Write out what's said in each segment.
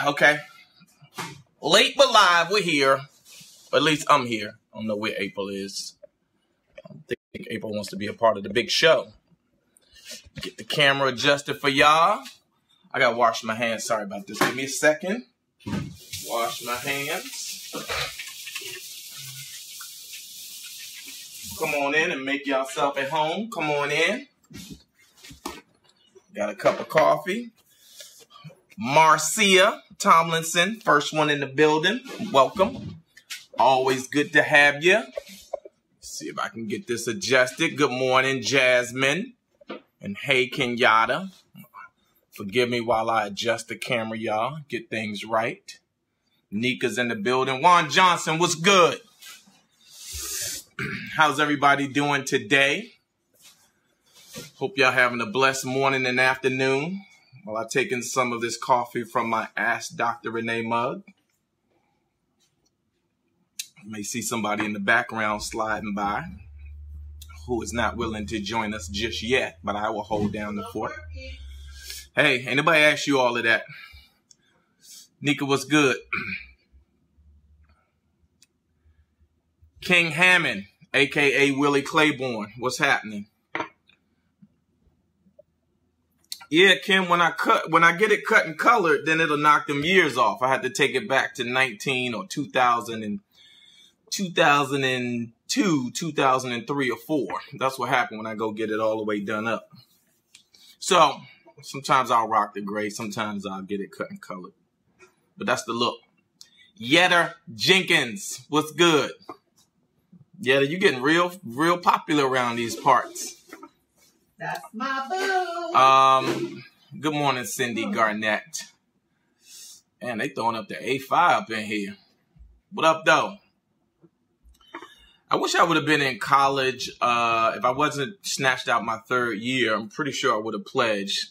Okay. Late but live, we're here. Or at least I'm here. I don't know where April is. I don't think April wants to be a part of the big show. Get the camera adjusted for y'all. I gotta wash my hands. Sorry about this. Give me a second. Wash my hands. Come on in and make yourself at home. Come on in. Got a cup of coffee. Marcia Tomlinson, first one in the building. Welcome. Always good to have you. See if I can get this adjusted. Good morning, Jasmine. And hey, Kenyatta. Forgive me while I adjust the camera, y'all. Get things right. Nika's in the building. Juan Johnson, what's good? How's everybody doing today? Hope y'all having a blessed morning and afternoon. While I'm taking some of this coffee from my Ask Dr. Renee mug. You may see somebody in the background sliding by who is not willing to join us just yet, but I will hold down the fort. Hey, ain't nobody asked you all of that. Nika, what's good? King Hammond, a.k.a. Willie Claiborne, what's happening? Yeah, Kim, when I get it cut and colored, then it'll knock them years off. I had to take it back to 19 or 2000 and 2002, 2003 or 4. That's what happened when I go get it all the way done up. So sometimes I'll rock the gray. Sometimes I'll get it cut and colored. But that's the look. Yetta Jenkins, what's good? Yetta, you getting real popular around these parts. That's my boo. Good morning, Cindy Garnett. Man, they throwing up the A5 up in here. What up, though? I wish I would have been in college. If I wasn't snatched out my 3rd year, I'm pretty sure I would have pledged.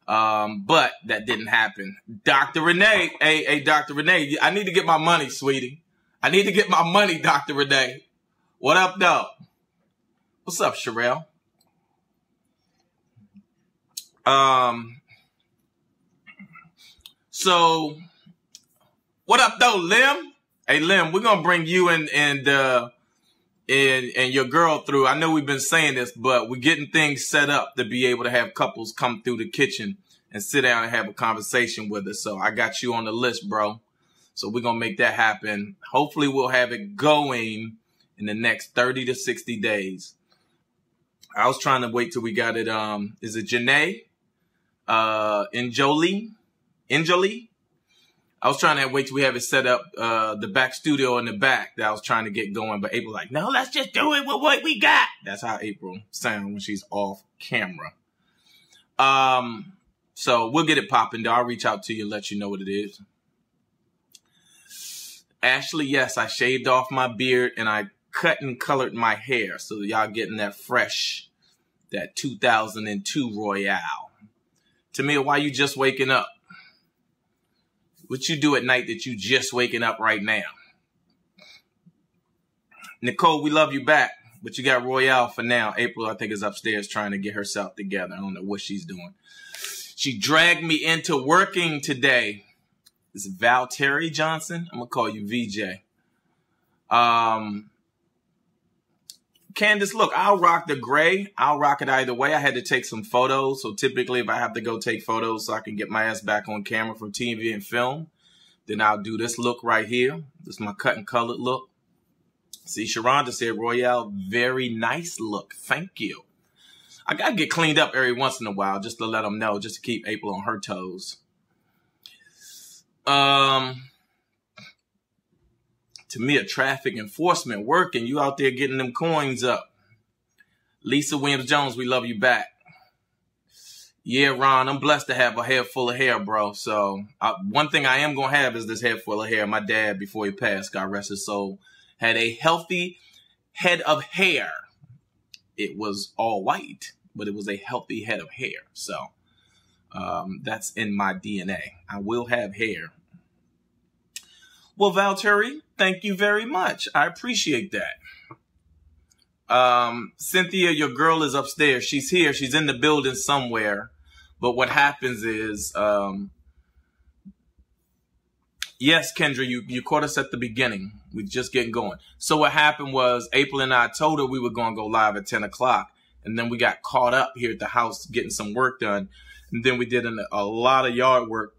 But that didn't happen. Dr. Renee, hey, Dr. Renee, I need to get my money, sweetie. I need to get my money, Dr. Renee. What up, though? What's up, Sherelle? So what up though, Lim? Hey, Lim, we're gonna bring you and your girl through. I know we've been saying this, but we're getting things set up to be able to have couples come through the kitchen and sit down and have a conversation with us. So I got you on the list, bro. So we're gonna make that happen. Hopefully we'll have it going in the next 30 to 60 days. I was trying to wait till we got it. Is it Janae? Injoli. I was trying to wait till we have it set up, the back studio in the back that I was trying to get going, but April like, no, let's just do it with what we got. That's how April sounds when she's off camera. So we'll get it popping. I'll reach out to you and let you know what it is. Ashley, yes, I shaved off my beard and I cut and colored my hair. So y'all getting that fresh, that 2002 Royale. Tamia, why you just waking up? What you do at night that you just waking up right now? Nicole, we love you back, but you got Royale for now. April, I think, is upstairs trying to get herself together. I don't know what she's doing. She dragged me into working today. This is Val Terry Johnson. I'm going to call you VJ. Candace, look, I'll rock the gray. I'll rock it either way. I had to take some photos. So typically if I have to go take photos so I can get my ass back on camera from TV and film, then I'll do this look right here. This is my cut and colored look. See, Sharonda said, Royale, very nice look. Thank you. I got to get cleaned up every once in a while just to let them know, just to keep April on her toes. To me, a traffic enforcement working. You out there getting them coins up. Lisa Williams-Jones, we love you back. Yeah, Ron, I'm blessed to have a head full of hair, bro. So one thing I am going to have is this head full of hair. My dad, before he passed, God rest his soul, had a healthy head of hair. It was all white, but it was a healthy head of hair. So that's in my DNA. I will have hair. Well, Valtteri, thank you very much. I appreciate that. Cynthia, your girl is upstairs. She's here. She's in the building somewhere. But what happens is Yes, Kendra, you caught us at the beginning. We just getting going. So what happened was April and I told her we were going to go live at 10 o'clock. And then we got caught up here at the house getting some work done. And then we did a lot of yard work,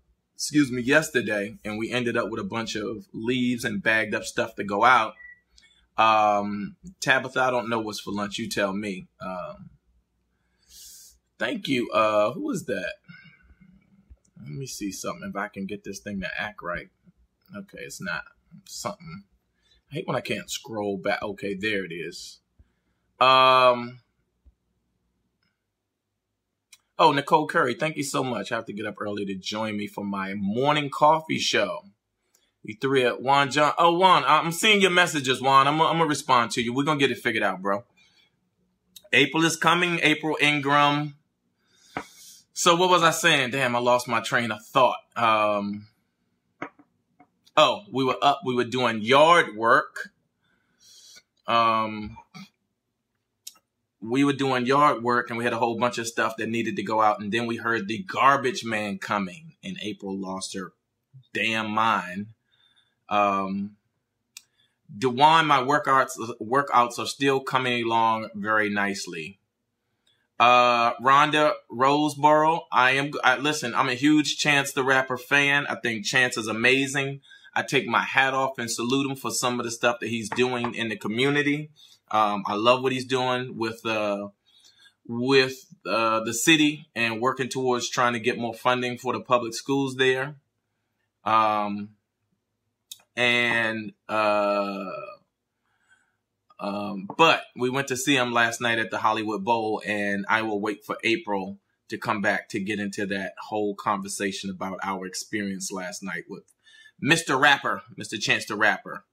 yesterday. And we ended up with a bunch of leaves and bagged up stuff to go out. Tabitha, I don't know what's for lunch. You tell me. Thank you. Who was that? Let me see something if I can get this thing to act right. Okay, it's not something. I hate when I can't scroll back. Okay, there it is. Oh, Nicole Curry, thank you so much. I have to get up early to join me for my morning coffee show. You three at Juan John. Oh, Juan, I'm seeing your messages, Juan. I'm gonna respond to you. We're gonna get it figured out, bro. April is coming. April Ingram. So what was I saying? Damn, I lost my train of thought. Oh, we were doing yard work. We were doing yard work and we had a whole bunch of stuff that needed to go out. And then we heard the garbage man coming and April lost her damn mind. Dewan, my workouts are still coming along very nicely. Rhonda Roseboro, listen, I'm a huge Chance the Rapper fan. I think Chance is amazing. I take my hat off and salute him for some of the stuff that he's doing in the community. I love what he's doing with the city and working towards trying to get more funding for the public schools there. But we went to see him last night at the Hollywood Bowl, and I will wait for April to come back to get into that whole conversation about our experience last night with Mr. Rapper, Mr. Chance the Rapper.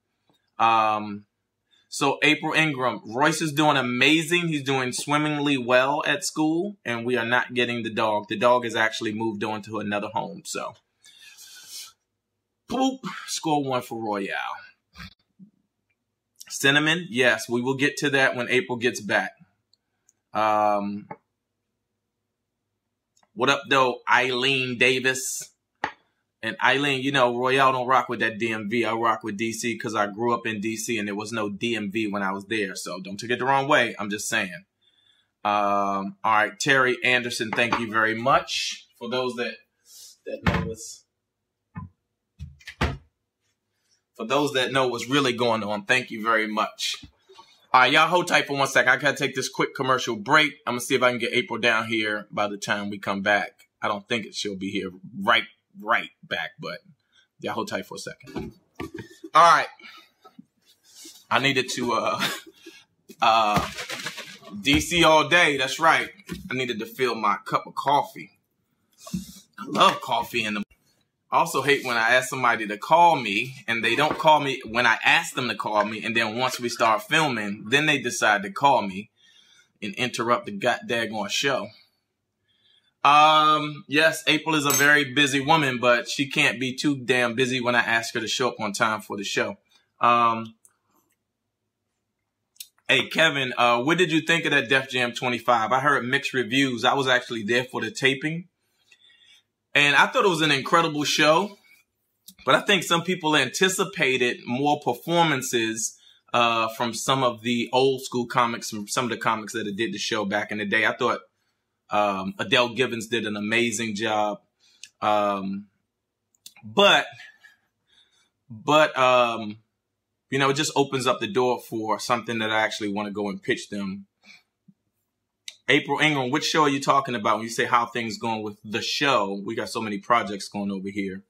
So April Ingram, Royce is doing amazing. He's doing swimmingly well at school, and we are not getting the dog. The dog has actually moved on to another home. So, poop, score 1 for Royale. Cinnamon, yes, we will get to that when April gets back. What up, though, Eileen Davis? And Eileen, you know, Royale don't rock with that DMV. I rock with DC because I grew up in DC and there was no DMV when I was there. So don't take it the wrong way. I'm just saying. All right, Terry Anderson, thank you very much. For those that know us. For those that know what's really going on, thank you very much. All right, y'all hold tight for 1 second. I got to take this quick commercial break. I'm going to see if I can get April down here by the time we come back. I don't think she'll be here right back, but y'all hold tight for a second. All right. I needed to, DC all day. That's right. I needed to fill my cup of coffee. I love coffee in the I also hate when I ask somebody to call me and they don't call me when I ask them to call me. And then once we start filming, then they decide to call me and interrupt the daggone show. Yes, April is a very busy woman, but she can't be too damn busy when I ask her to show up on time for the show. Hey, Kevin, what did you think of that Def Jam 25? I heard mixed reviews. I was actually there for the taping. And I thought it was an incredible show, but I think some people anticipated more performances from some of the old school comics, from some of the comics that did the show back in the day. I thought Adele Givens did an amazing job, but you know, it just opens up the door for something that I actually want to go and pitch them. April Ingram, which show are you talking about when you say how things going with the show? We got so many projects going over here.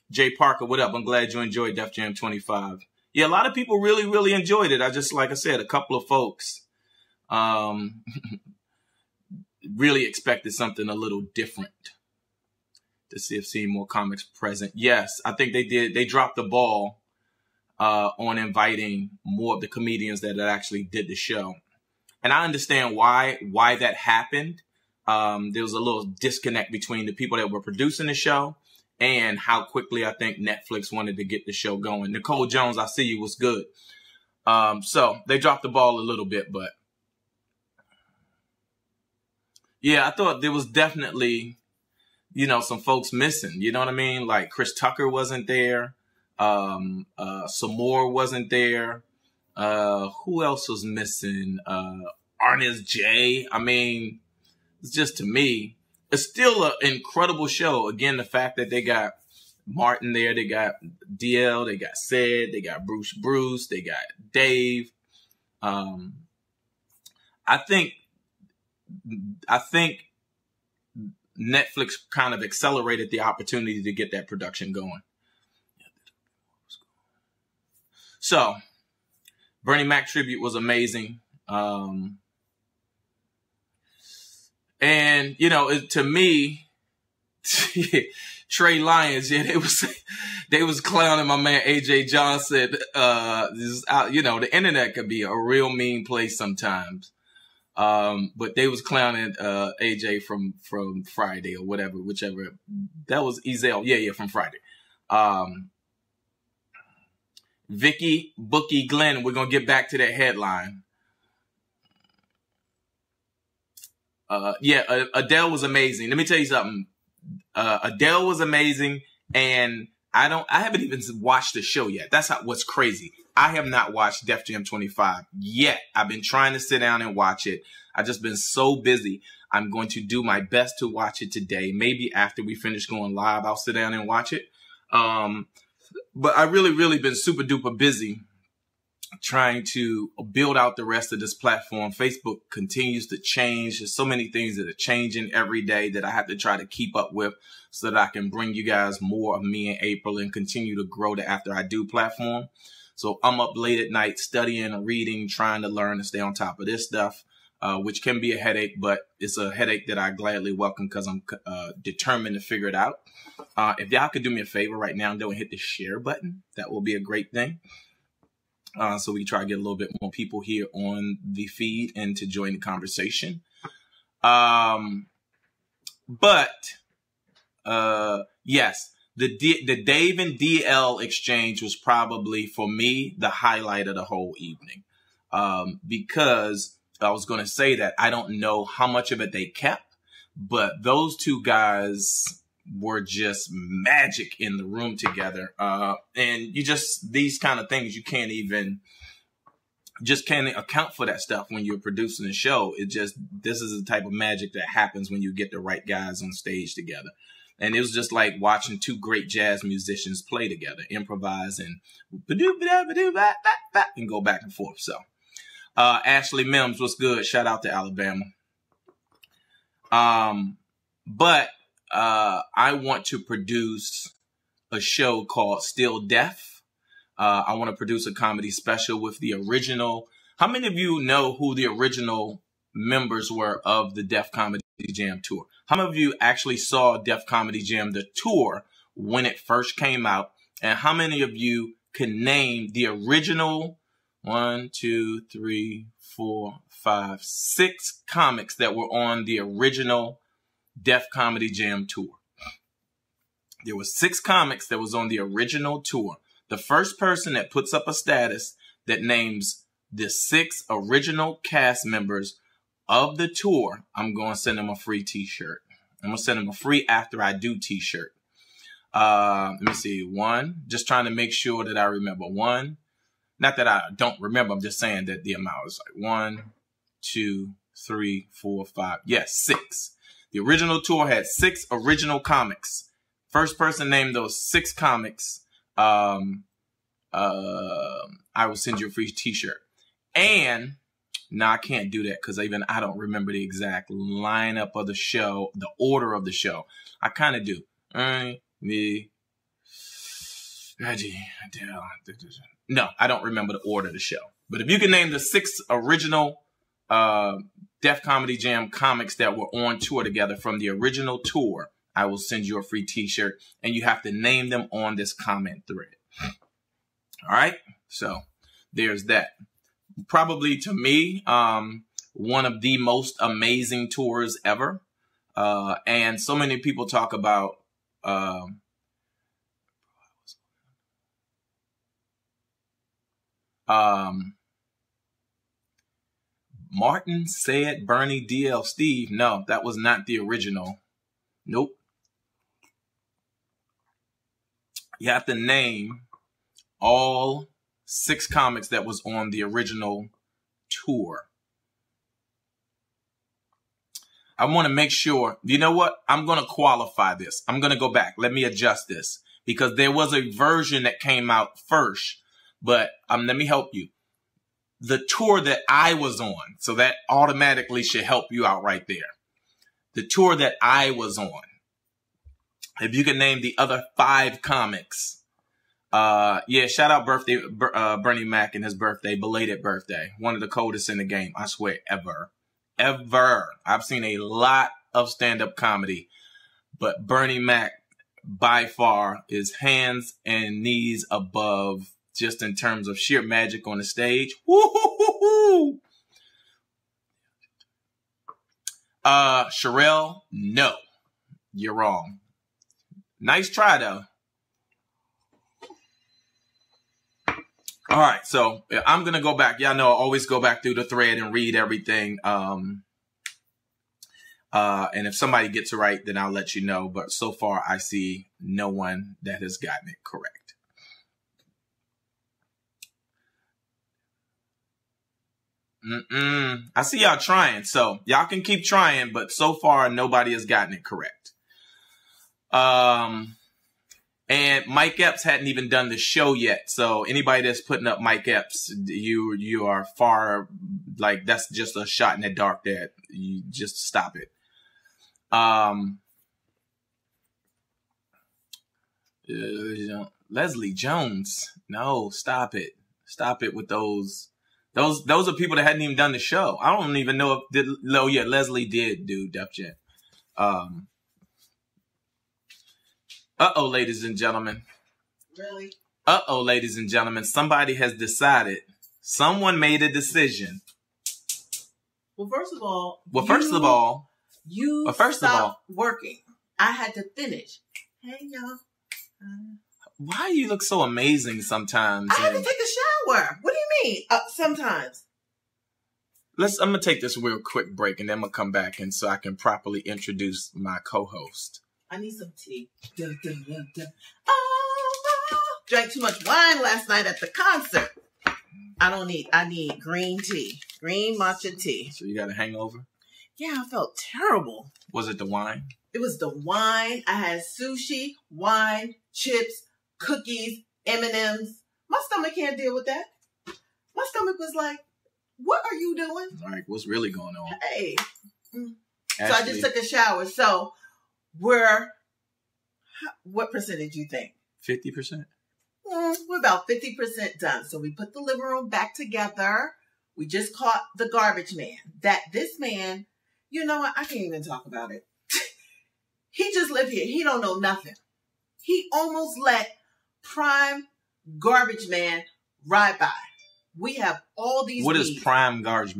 Jay Parker, what up? I'm glad you enjoyed Def Jam 25. Yeah, a lot of people really, really enjoyed it. Like I said, a couple of folks really expected something a little different to see more comics present. Yes, I think they did. They dropped the ball on inviting more of the comedians that actually did the show. And I understand why that happened. There was a little disconnect between the people that were producing the show and how quickly I think Netflix wanted to get the show going. Nicole Jones, I see you, was good. So they dropped the ball a little bit, but yeah, I thought there was definitely you know, some folks missing. You know what I mean? Like Chris Tucker wasn't there. Samore wasn't there. Who else was missing? Arnez J. I mean, it's just, to me, it's still an incredible show. Again, the fact that they got Martin there, they got DL, they got Sid, they got Bruce, they got Dave. I think Netflix kind of accelerated the opportunity to get that production going. So, Bernie Mac tribute was amazing. And, you know, to me, Trey Lyons, yeah, they was clowning my man AJ Johnson. You know, the internet could be a real mean place sometimes. But they was clowning AJ from Friday or whichever. That was Ezel. Yeah, from Friday. Vicky, Bookie, Glenn, we're gonna get back to that headline. Adele was amazing. Let me tell you something. Adele was amazing, and I haven't even watched the show yet. That's what's crazy. I have not watched Def Jam 25 yet. I've been trying to sit down and watch it. I've just been so busy. I'm going to do my best to watch it today. Maybe after we finish going live, I'll sit down and watch it. But I really been super duper busy trying to build out the rest of this platform. Facebook continues to change. There's so many things that are changing every day that I have to try to keep up with so that I can bring you guys more of me and April and continue to grow the After I Do platform. So I'm up late at night studying and reading, trying to learn and stay on top of this stuff, which can be a headache, but it's a headache that I gladly welcome because I'm determined to figure it out. If y'all could do me a favor right now and go and hit the share button, that will be a great thing. So we can try to get a little bit more people here on the feed and to join the conversation. Yes, the Dave and DL exchange was probably, for me, the highlight of the whole evening. Because I was going to say that I don't know how much of it they kept, but those two guys were just magic in the room together. And these kind of things, you can't account for that stuff when you're producing a show. This is the type of magic that happens when you get the right guys on stage together. And it was just like watching two great jazz musicians play together, improvise and go back and forth. So, Ashley Mims, what's good? Shout out to Alabama. But I want to produce a show called Still Def. I want to produce a comedy special with the original. How many of you know who the original members were of the Def Comedy Jam tour? How many of you actually saw Def Comedy Jam, the tour, when it first came out? And how many of you can name the original 1, 2, 3, 4, 5, 6 comics that were on the original Def Comedy Jam tour? There were 6 comics that was on the original tour. The first person that puts up a status that names the 6 original cast members of the tour, I'm going to send them a free t-shirt. I'm going to send them a free After I Do t-shirt. Let me see. 1, just trying to make sure that I remember. 1, not that I don't remember. I'm just saying that the amount is like 1, 2, 3, 4, 5. Yes, 6. The original tour had 6 original comics. First person named those 6 comics, I will send you a free t-shirt. And now I can't do that because even I don't remember the exact lineup of the show, the order of the show. I kind of do. Me, Reggie, Adele. No, I don't remember the order of the show. But if you can name the 6 original Def Comedy Jam comics that were on tour together from the original tour, I will send you a free t-shirt, and you have to name them on this comment thread. All right. So there's that. Probably to me, one of the most amazing tours ever. And so many people talk about, Martin said Bernie DL Steve. No, that was not the original. Nope. You have to name all 6 comics that was on the original tour. I want to make sure, you know what? I'm going to qualify this. I'm going to go back. Let me adjust this because there was a version that came out first, but let me help you. The tour that I was on, so that automatically should help you out right there. The tour that I was on. If you can name the other 5 comics. Yeah, shout out Bernie Mac and his birthday, belated birthday. One of the coldest in the game, I swear, ever. I've seen a lot of stand-up comedy, but Bernie Mac by far is hands and knees above just in terms of sheer magic on the stage. Woo-hoo-hoo-hoo! Sherelle, no. You're wrong. Nice try, though. All right, so I'm going to go back. Y'all know I always go back through the thread and read everything. And if somebody gets it right, then I'll let you know. But so far, I see no one that has gotten it correct. I see y'all trying. So y'all can keep trying, but so far, nobody has gotten it correct. And Mike Epps hadn't even done the show yet. So anybody that's putting up Mike Epps, you are far, like, that's just a shot in the dark that you just stop it. Leslie Jones. No, stop it. Stop it with those. Those are people that hadn't even done the show. I don't even know if Leslie did do Def Jam. Uh-oh, ladies and gentlemen. Really? Uh-oh, ladies and gentlemen. Somebody has decided. Someone made a decision. Well, first of all, you stopped working. I had to finish. Hey, y'all. Why do you look so amazing sometimes? I had to take a shower. What do you mean? Sometimes. I'm going to take this real quick break and then I'm going to come back and so I can properly introduce my co-host. I need some tea. Dun, dun, dun, dun. Oh, drank too much wine last night at the concert. I need green tea. Green matcha tea. So you got a hangover? Yeah, I felt terrible. Was it the wine? It was the wine. I had sushi, wine, chips, cookies, M&Ms. My stomach can't deal with that. My stomach was like, what are you doing? Like, what's really going on? Hey. Ashley. So I just took a shower. So what percentage do you think? 50%. We're about 50% done. So we put the living room back together. We just caught the garbage man. This man, you know what? I can't even talk about it. He just lived here. He don't know nothing. He almost let prime garbage man ride by. We have all these. What is prime garbage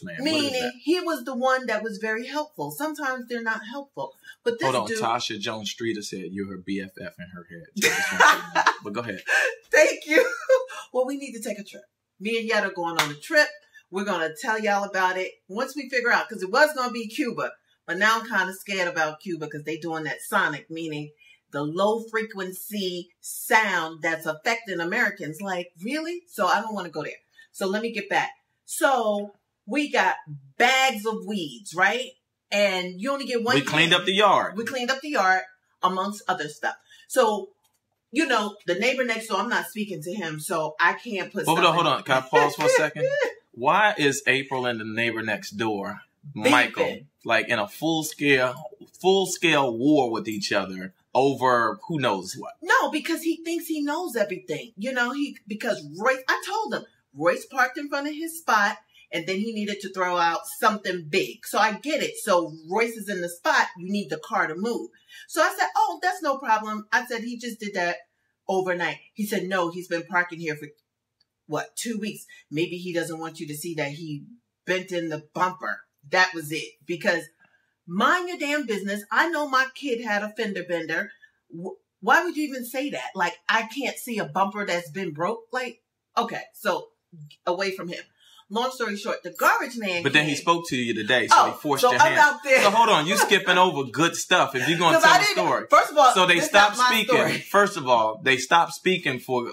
man? Meaning he was the one that was very helpful. Sometimes they're not helpful. But this dude, Tasha Jones Streeter said you're her BFF in her head. But go ahead. Thank you. Well, we need to take a trip. Me and Yet are going on a trip. We're going to tell y'all about it once we figure out, because it was going to be Cuba. But now I'm kind of scared about Cuba because they're doing that sonic, meaning the low frequency sound that's affecting Americans. Like, really? So I don't want to go there. So let me get back. So we got bags of weeds, right? And you only get one. We cleaned up the yard. We cleaned up the yard amongst other stuff. So, you know, the neighbor next door, I'm not speaking to him, so I can't put Hold on. Can I pause for a second? Why is April and the neighbor next door, Michael, like in a full scale war with each other over who knows what? No, because he thinks he knows everything. You know, because Royce, I told him, Royce parked in front of his spot and then he needed to throw out something big. So I get it. So Royce is in the spot. You need the car to move. So I said, oh, that's no problem. I said, he just did that overnight. He said, no, he's been parking here for 2 weeks. Maybe he doesn't want you to see that he bent in the bumper. That was it. Because mind your damn business. I know my kid had a fender bender. Why would you even say that? Like, I can't see a bumper that's been broke. Like, okay, so away from him. long story short, the garbage man But then he spoke to you today, so he forced your hand. Out there. So hold on, you skipping over good stuff if you're going to tell the story. First of all, so they stopped speaking. First of all, they stopped speaking for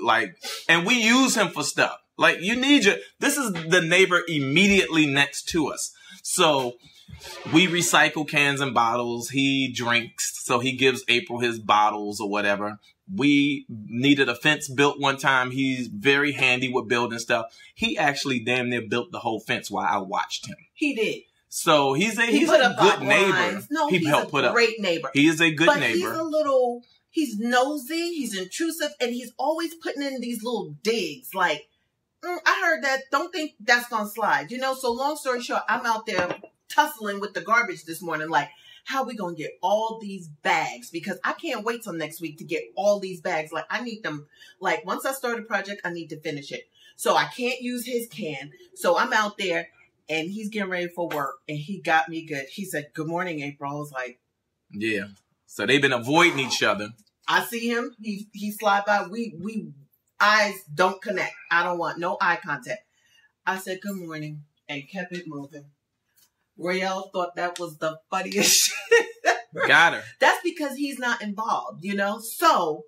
and we use him for stuff. Like, this is the neighbor immediately next to us. So we recycle cans and bottles. He drinks, so he gives April his bottles or whatever. We needed a fence built one time. He's very handy with building stuff. He actually damn near built the whole fence while I watched him. He did. So he's a good neighbor. No, he's a great neighbor. He is a good neighbor. He's nosy, he's intrusive, and he's always putting in these little digs. Like, I heard that. Don't think that's going to slide. So long story short, I'm out there tussling with the garbage this morning. Like, how are we going to get all these bags? Because I can't wait till next week to get all these bags. Like, I need them. Like, once I start a project, I need to finish it. So I can't use his can. So I'm out there and he's getting ready for work and he got me good. He said, "Good morning, April." I was like, yeah. So they've been avoiding each other. I see him. He slide by. We eyes don't connect. I don't want no eye contact. I said, "Good morning," and kept it moving. Royale thought that was the funniest shit. Got her. That's because he's not involved, So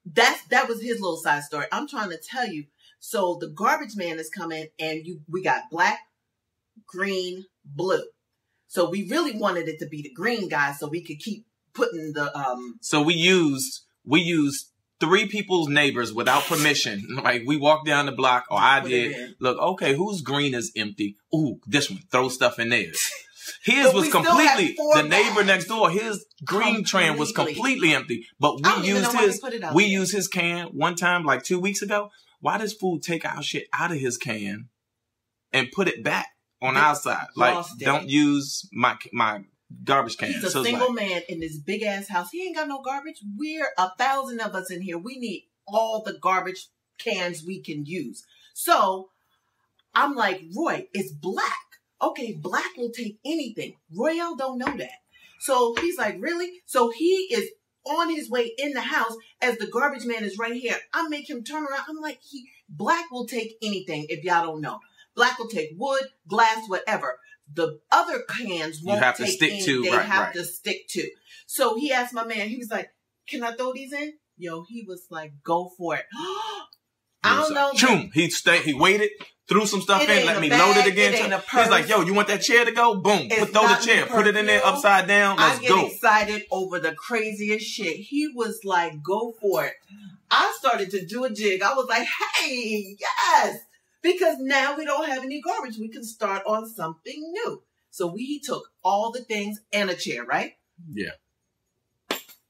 that was his little side story. I'm trying to tell you. So the garbage man is coming, and we got black, green, blue. So we really wanted it to be the green guy, so we could keep putting the So we used 3 people's neighbors without permission. Like, we walked down the block, or I did. Look, okay, whose green is empty? Ooh, this one. Throw stuff in there. His was completely, the neighbor next door, his green tray was completely empty. But we used his can one time, like 2 weeks ago. Why does food take our shit out of his can and put it back on our side? Like, don't use my garbage can. He's a single man in this big ass house. He ain't got no garbage. We're 1,000 of us in here. We need all the garbage cans we can use. So I'm like, Roy, it's black. Okay, black will take anything. Royale don't know that. So he's like, really? So he is on his way in the house as the garbage man is right here. I make him turn around. I'm like, black will take anything if y'all don't know. Black will take wood, glass, whatever. The other cans won't take anything. They have to stick to. So he asked my man, he was like, "Can I throw these in?" Yo, he was like, "Go for it." I don't know. Choom. He waited, threw some stuff in, let me load it again. He's like, "Yo, you want that chair to go? Boom. Throw the chair. Put it in there upside down. Let's go." I get excited over the craziest shit. He was like, "Go for it." I started to do a jig. I was like, "Hey, yes." Because now we don't have any garbage. We can start on something new. So he took all the things and a chair, right? Yeah.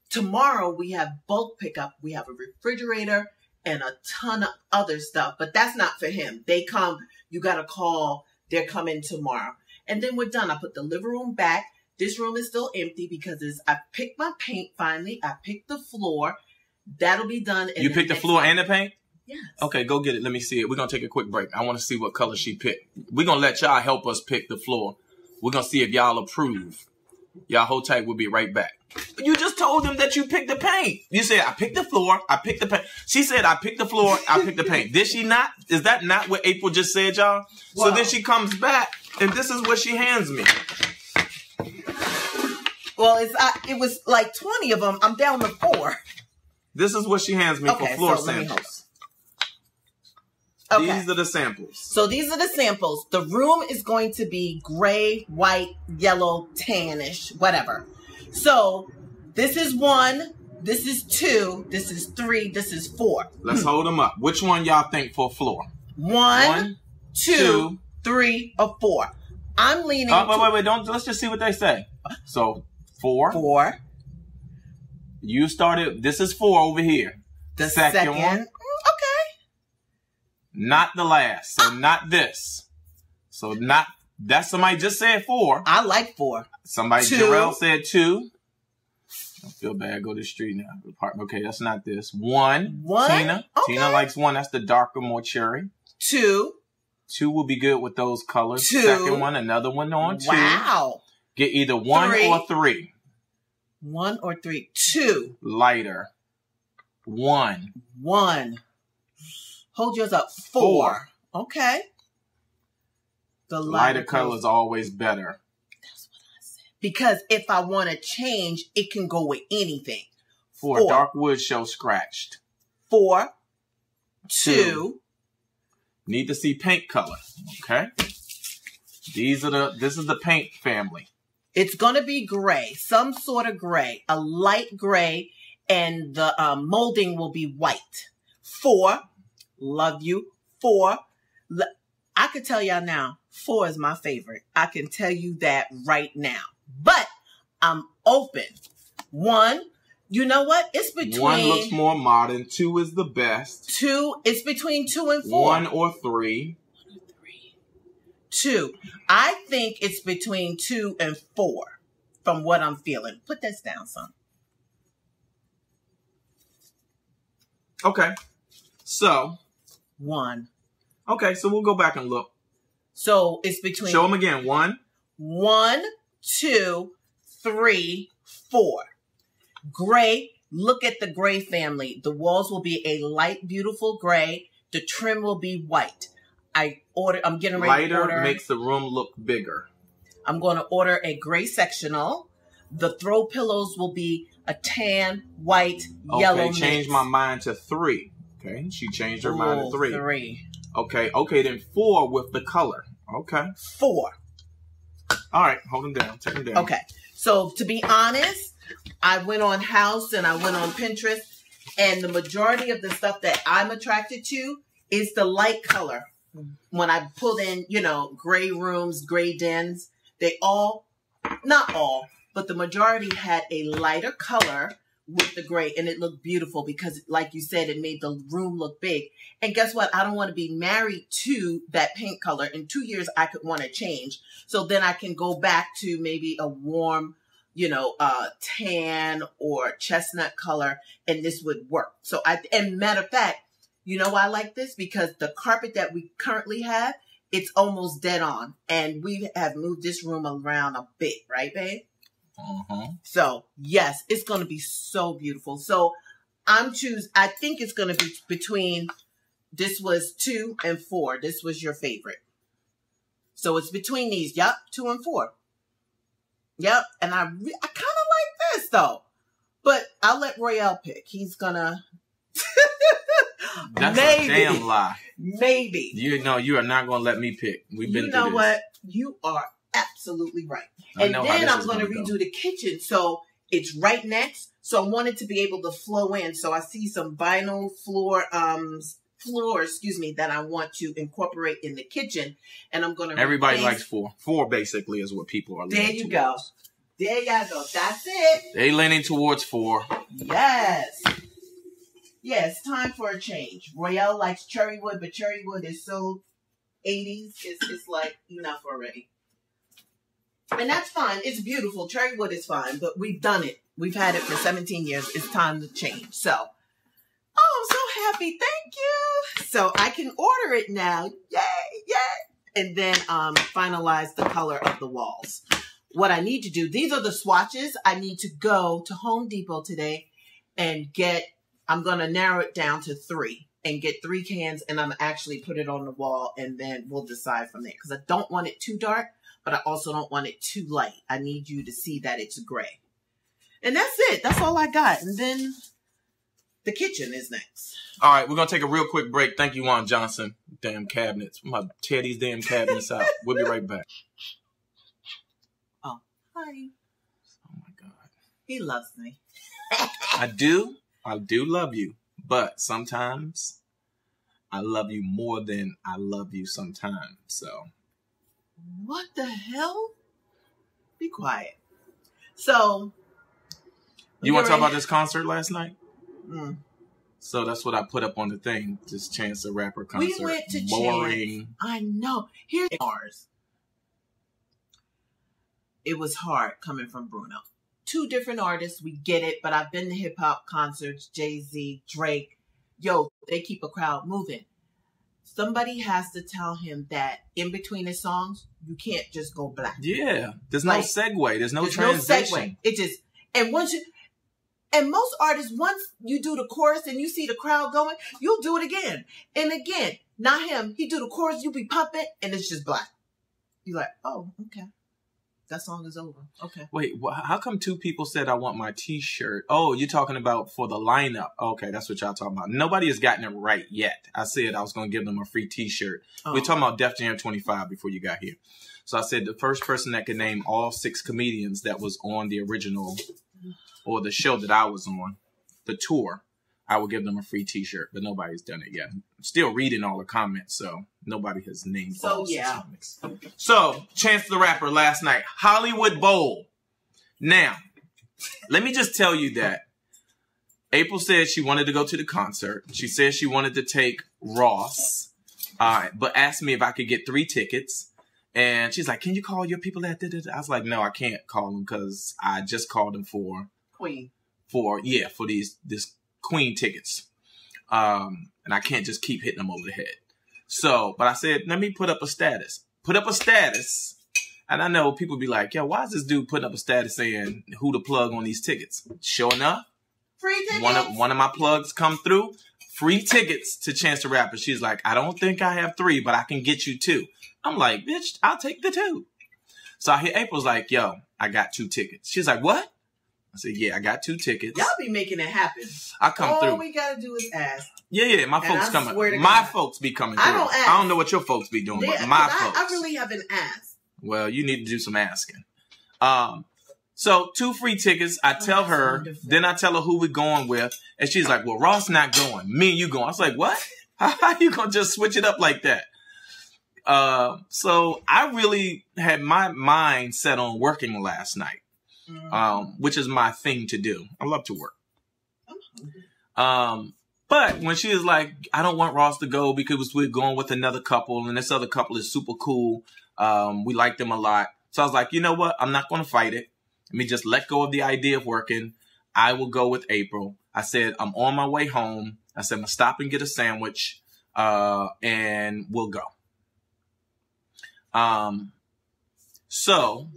Tomorrow we have bulk pickup. We have a refrigerator and a ton of other stuff. But that's not for him. They come. You got to call. They're coming tomorrow. And then we're done. I put the living room back. This room is still empty because I picked my paint finally. I picked the floor. That'll be done. You picked the floor and the paint? Yes. Okay, go get it. Let me see it. We're going to take a quick break. I want to see what color she picked. We're going to let y'all help us pick the floor. We're going to see if y'all approve. Y'all hold tight. We'll be right back. You just told them that you picked the paint. You said, "I picked the floor. I picked the paint." She said, "I picked the floor. I picked the paint." Did she not? Is that not what April just said, y'all? Well, so then she comes back, and this is what she hands me. Well, it was like 20 of them. I'm down to 4. This is what she hands me for floor samples. Okay. These are the samples. So these are the samples. The room is going to be gray, white, yellow, tannish, whatever. So this is 1, this is 2, this is 3, this is 4. Let's hold them up. Which one y'all think for floor? 1, 2, 3, or 4. I'm leaning. Wait. Let's just see what they say. So 4. 4. You started. This is 4 over here. The second one. Okay. Not the last. So not this. So not that. Somebody just said 4. I like 4. Somebody, 2. Jarrell said 2. I feel bad. Go to the street now. Okay, that's not this. 1. Tina. Okay. Tina likes 1. That's the darker, more cherry. 2. 2 will be good with those colors. 2. Second one, another one on 2. Wow. Get either 1 or 3. 1 or 3. 2. Lighter. 1. Hold yours up. 4. Okay. The lighter color is always better. That's what I said. Because if I want to change, it can go with anything. 4. Dark wood show scratched. 4. 2. Need to see paint color. Okay. This is the paint family. It's going to be gray, some sort of gray, a light gray, and the molding will be white. 4, love you. 4, I could tell y'all now, 4 is my favorite. I can tell you that right now. But I'm open. 1, you know what? It's between... 1 looks more modern. 2 is the best. 2, it's between 2 and 4. 1 or 3. 2. I think it's between 2 and 4 from what I'm feeling. Put this down, son. Okay. So. 1. Okay, so we'll go back and look. So it's between... Show them again. 1. 1, 2, 3, 4. Gray. Look at the gray family. The walls will be a light, beautiful gray. The trim will be white. I'm getting ready to order. Lighter makes the room look bigger. I'm going to order a gray sectional. The throw pillows will be a tan, white, yellow Okay, mix. change my mind to 3. Okay, she changed her mind to 3. 3. Okay, then 4 with the color. Okay. 4. All right, hold them down. Take them down. Okay, so to be honest, I went on House and I went on Pinterest, and the majority of the stuff that I'm attracted to is the light color. When I pulled in, gray rooms, gray dens, they all, not all, but the majority had a lighter color with the gray, and it looked beautiful because, like you said, it made the room look big. And guess what? I don't want to be married to that paint color. In 2 years, I could want to change. So then I can go back to maybe a warm, tan or chestnut color, and this would work. So and matter of fact, you know why I like this? Because the carpet that we currently have, it's almost dead on. And we have moved this room around a bit, right, babe? Uh-huh. So, yes, it's going to be so beautiful. So, I think it's going to be between, this was 2 and 4. This was your favorite. So, it's between these. Yep, 2 and 4. Yep, and I kind of like this, though. But I'll let Royale pick. He's going to... That's a damn lie. Maybe. You are not going to let me pick. We've been through this. You know what? You are absolutely right. And then I'm going to redo the kitchen. So it's right next. So I want it to be able to flow in. So I see some vinyl floor, that I want to incorporate in the kitchen. And I'm going to... Everybody likes 4. 4 basically is what people are leaning There you go. There you go. That's it. They leaning towards 4. Yes. Yeah, it's time for a change. Royale likes cherry wood, but cherry wood is so 80s. It's like enough already. And that's fine. It's beautiful. Cherry wood is fine, but we've done it. We've had it for 17 years. It's time to change. So, I'm so happy. Thank you. So I can order it now. Yay. And then finalize the color of the walls. What I need to do, these are the swatches. I need to go to Home Depot today and I'm going to narrow it down to 3 and get 3 cans, and I'm actually put it on the wall, and then we'll decide from there. Because I don't want it too dark, but I also don't want it too light. I need you to see that it's gray. And that's it. That's all I got. And then the kitchen is next. All right, we're going to take a real quick break. Thank you, Juan Johnson. Damn cabinets. I'm going to tear these damn cabinets out. We'll be right back. Oh, hi. Oh, my God. He loves me. I do love you, but sometimes I love you more than I love you sometimes. So, what the hell? Be quiet. So, you want to talk about this concert last night? Mm. So that's what I put up on the thing. This Chance the Rapper concert. We went to Boring. Chance. I know. Here's ours. It was hard coming from Bruno. 2 different artists, we get it, but I've been to hip-hop concerts, Jay-Z, Drake. Yo, they keep a crowd moving. Somebody has to tell him that in between his songs, you can't just go black. Yeah, there's no segue. There's no transition. No segue. It just, and most artists, once you do the chorus and you see the crowd going, you'll do it again. And again, not him. He do the chorus, you be pumping, and it's just black. You're like, oh, okay. That song is over. Okay. Wait, how come 2 people said I want my T-shirt? Oh, you're talking about for the lineup. Okay, that's what y'all talking about. Nobody has gotten it right yet. I said I was going to give them a free T-shirt. Oh. We're talking about Def Jam 25 before you got here. So I said the first person that could name all 6 comedians that was on the original or the show that I was on, the tour, I will give them a free T-shirt. But nobody's done it yet. I'm still reading all the comments, so nobody has named all 6 comics. So, Chance the Rapper last night, Hollywood Bowl. Now, let me just tell you that April said she wanted to go to the concert. She said she wanted to take Ross, but asked me if I could get 3 tickets. And she's like, can you call your people that did it? I was like, no, I can't call them because I just called them for Queen. For this Queen tickets. And I can't just keep hitting them over the head. So, but I said, let me put up a status. Put up a status. And I know people be like, yo, why is this dude putting up a status saying who to plug on these tickets? Sure enough, free tickets. One of my plugs come through. Free tickets to Chance the Rapper. She's like, I don't think I have 3, but I can get you 2. I'm like, bitch, I'll take the 2. So I hear April's like, yo, I got 2 tickets. She's like, what? I said, yeah, I got 2 tickets. Y'all be making it happen. I come through. All we gotta do is ask. Yeah, my folks coming. My folks be coming through. I don't know what your folks be doing, but my folks. I really haven't asked. Well, you need to do some asking. So 2 free tickets. I tell her, wonderful. Then I tell her who we're going with. And she's like, well, Ross not going. Me and you going. I was like, what? How you going to just switch it up like that? So I really had my mind set on working last night, which is my thing to do. I love to work. But when she was like, I don't want Ross to go because we're going with another couple and this other couple is super cool. We like them a lot. So I was like, you know what? I'm not going to fight it. Let me just let go of the idea of working. I will go with April. I said, I'm on my way home. I said, I'm going to stop and get a sandwich, and we'll go. So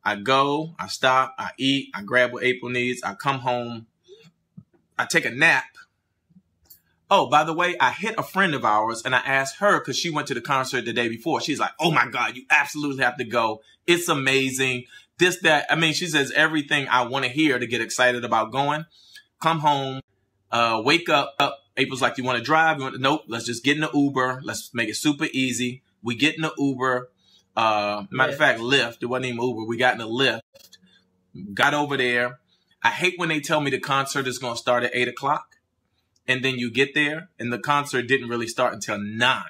I go, I stop, I eat, I grab what April needs. I come home. I take a nap. Oh, by the way, I hit a friend of ours and I asked her because she went to the concert the day before. She's like, oh my God, you absolutely have to go. It's amazing. This, that. I mean, she says everything I want to hear to get excited about going. Come home, wake up. April's like, you want to drive? Nope, let's just get in the Uber. Let's make it super easy. We get in the Uber. Matter of fact, Lyft. It wasn't even Uber. We got in the Lyft. Got over there. I hate when they tell me the concert is going to start at 8 o'clock. And then you get there and the concert didn't really start until 9.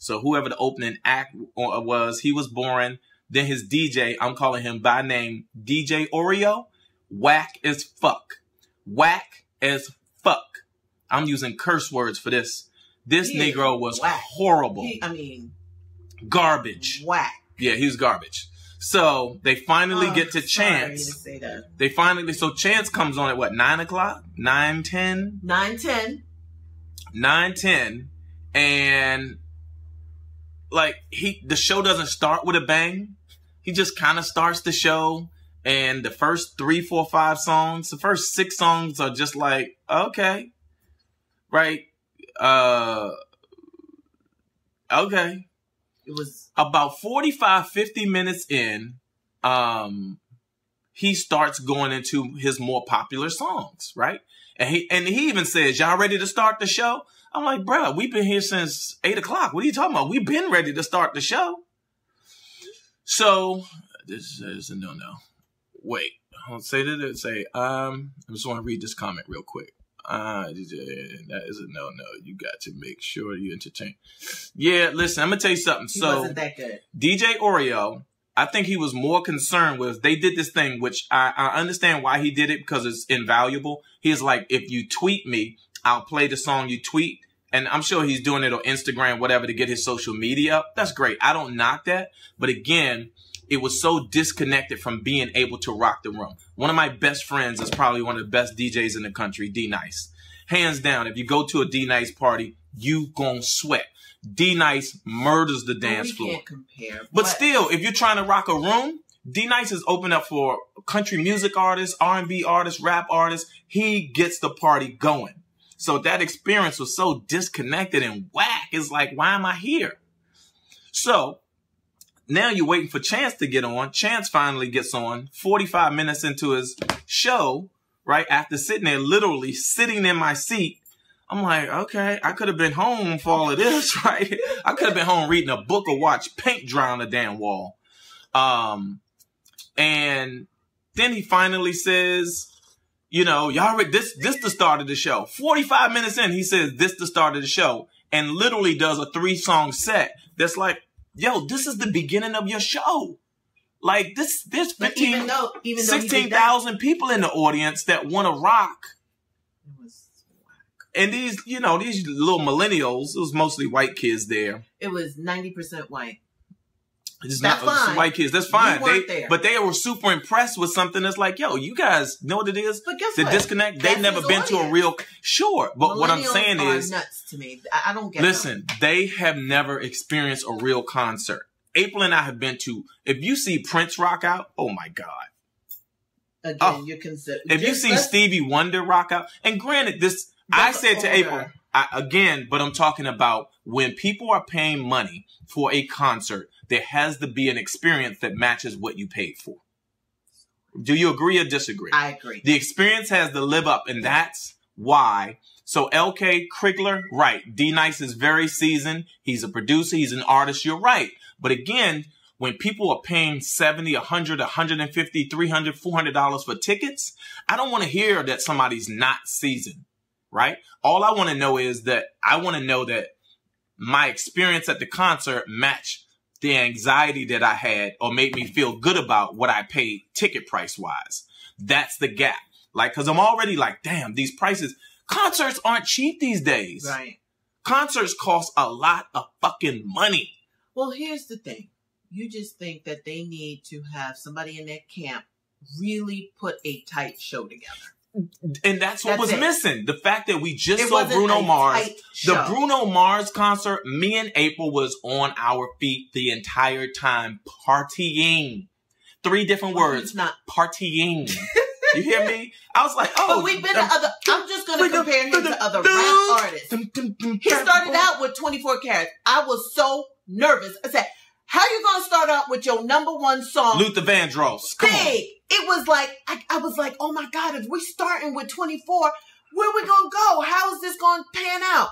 So whoever the opening act was, he was boring. Then his DJ, I'm calling him by name, DJ Oreo, whack as fuck. Whack as fuck. I'm using curse words for this. This Negro was whack. Horrible. Garbage. Whack. Yeah, he was garbage. So they finally get to Chance. To say that. So Chance comes on at what, 9 o'clock? 9:10? 9:10. 9:10. And like the show doesn't start with a bang. He just kind of starts the show. And the first 3, 4, 5 songs, the first 6 songs are just like, okay. Right? Okay. It was about 45, 50 minutes in, he starts going into his more popular songs, right? And he even says, y'all ready to start the show? I'm like, bro, we've been here since 8 o'clock. What are you talking about? We've been ready to start the show. So this is a no-no. Wait, I'll say that. I just want to read this comment real quick. That is a no-no. You got to make sure you entertain. Yeah, listen, I'm going to tell you something. He wasn't that good. DJ Oreo, I think he was more concerned with, they did this thing, which I understand why he did it because it's invaluable. He's like, if you tweet me, I'll play the song you tweet. And I'm sure he's doing it on Instagram, whatever, to get his social media up. That's great. I don't knock that. But again, it was so disconnected from being able to rock the room. One of my best friends is probably one of the best DJs in the country, D-Nice. Hands down, if you go to a D-Nice party, you gon' sweat. D-Nice murders the dance floor. Can't compare. But still, if you're trying to rock a room, D-Nice is open up for country music artists, R&B artists, rap artists. He gets the party going. So that experience was so disconnected and whack. It's like, why am I here? So now you're waiting for Chance to get on. Chance finally gets on 45 minutes into his show, right? After sitting there, literally sitting in my seat. I'm like, okay, I could have been home for all of this, right? I could have been home reading a book or watch paint dry on the damn wall. And then he finally says, you know, y'all ready? This the start of the show. 45 minutes in, he says, this the start of the show. And literally does a 3-song set that's like, yo, this is the beginning of your show. Like, there's 16,000 people in the audience that want to rock. It was whack. And these, you know, these little millennials, it was mostly white kids there. It was 90% white. It's that's not fine. White kids. That's fine. But they were super impressed with something that's like, yo, you guys know what it is? But guess the what? disconnect. That's They've never been to a real. Sure, but what I'm saying Millennials is, are nuts to me. I don't get. Listen, they have never experienced a real concert. April and I have been to. If you see Prince rock out, oh my God. Again, you consider. If you see Stevie Wonder rock out, and granted, this I said to April again, but I'm talking about when people are paying money for a concert. There has to be an experience that matches what you paid for. Do you agree or disagree? I agree. The experience has to live up, and that's why. So LK Krigler, right. D-Nice is very seasoned. He's a producer. He's an artist. You're right. But again, when people are paying $70, $100, $150, $300, $400 for tickets, I don't want to hear that somebody's not seasoned, right? All I want to know is that I want to know that my experience at the concert matched the anxiety that I had or made me feel good about what I paid ticket price wise. That's the gap. Like, cause I'm already like, damn, these prices, concerts aren't cheap these days. Right. Concerts cost a lot of fucking money. Well, here's the thing. You just think that they need to have somebody in their camp really put a tight show together. And that's what was missing. The fact that we just saw wasn't Bruno a Mars. tight show. The Bruno Mars concert, me and April was on our feet the entire time partying. 3 different words. Not partying. You hear me? I was like, oh. But we've been to other, I'm just going to compare him to other rap artists. He started out with 24 Carats. I was so nervous. I said, how you going to start out with your #1 song? Luther Vandross. Come on. It was like, I was like, oh my God, if we're starting with 24, where we going to go? How is this going to pan out?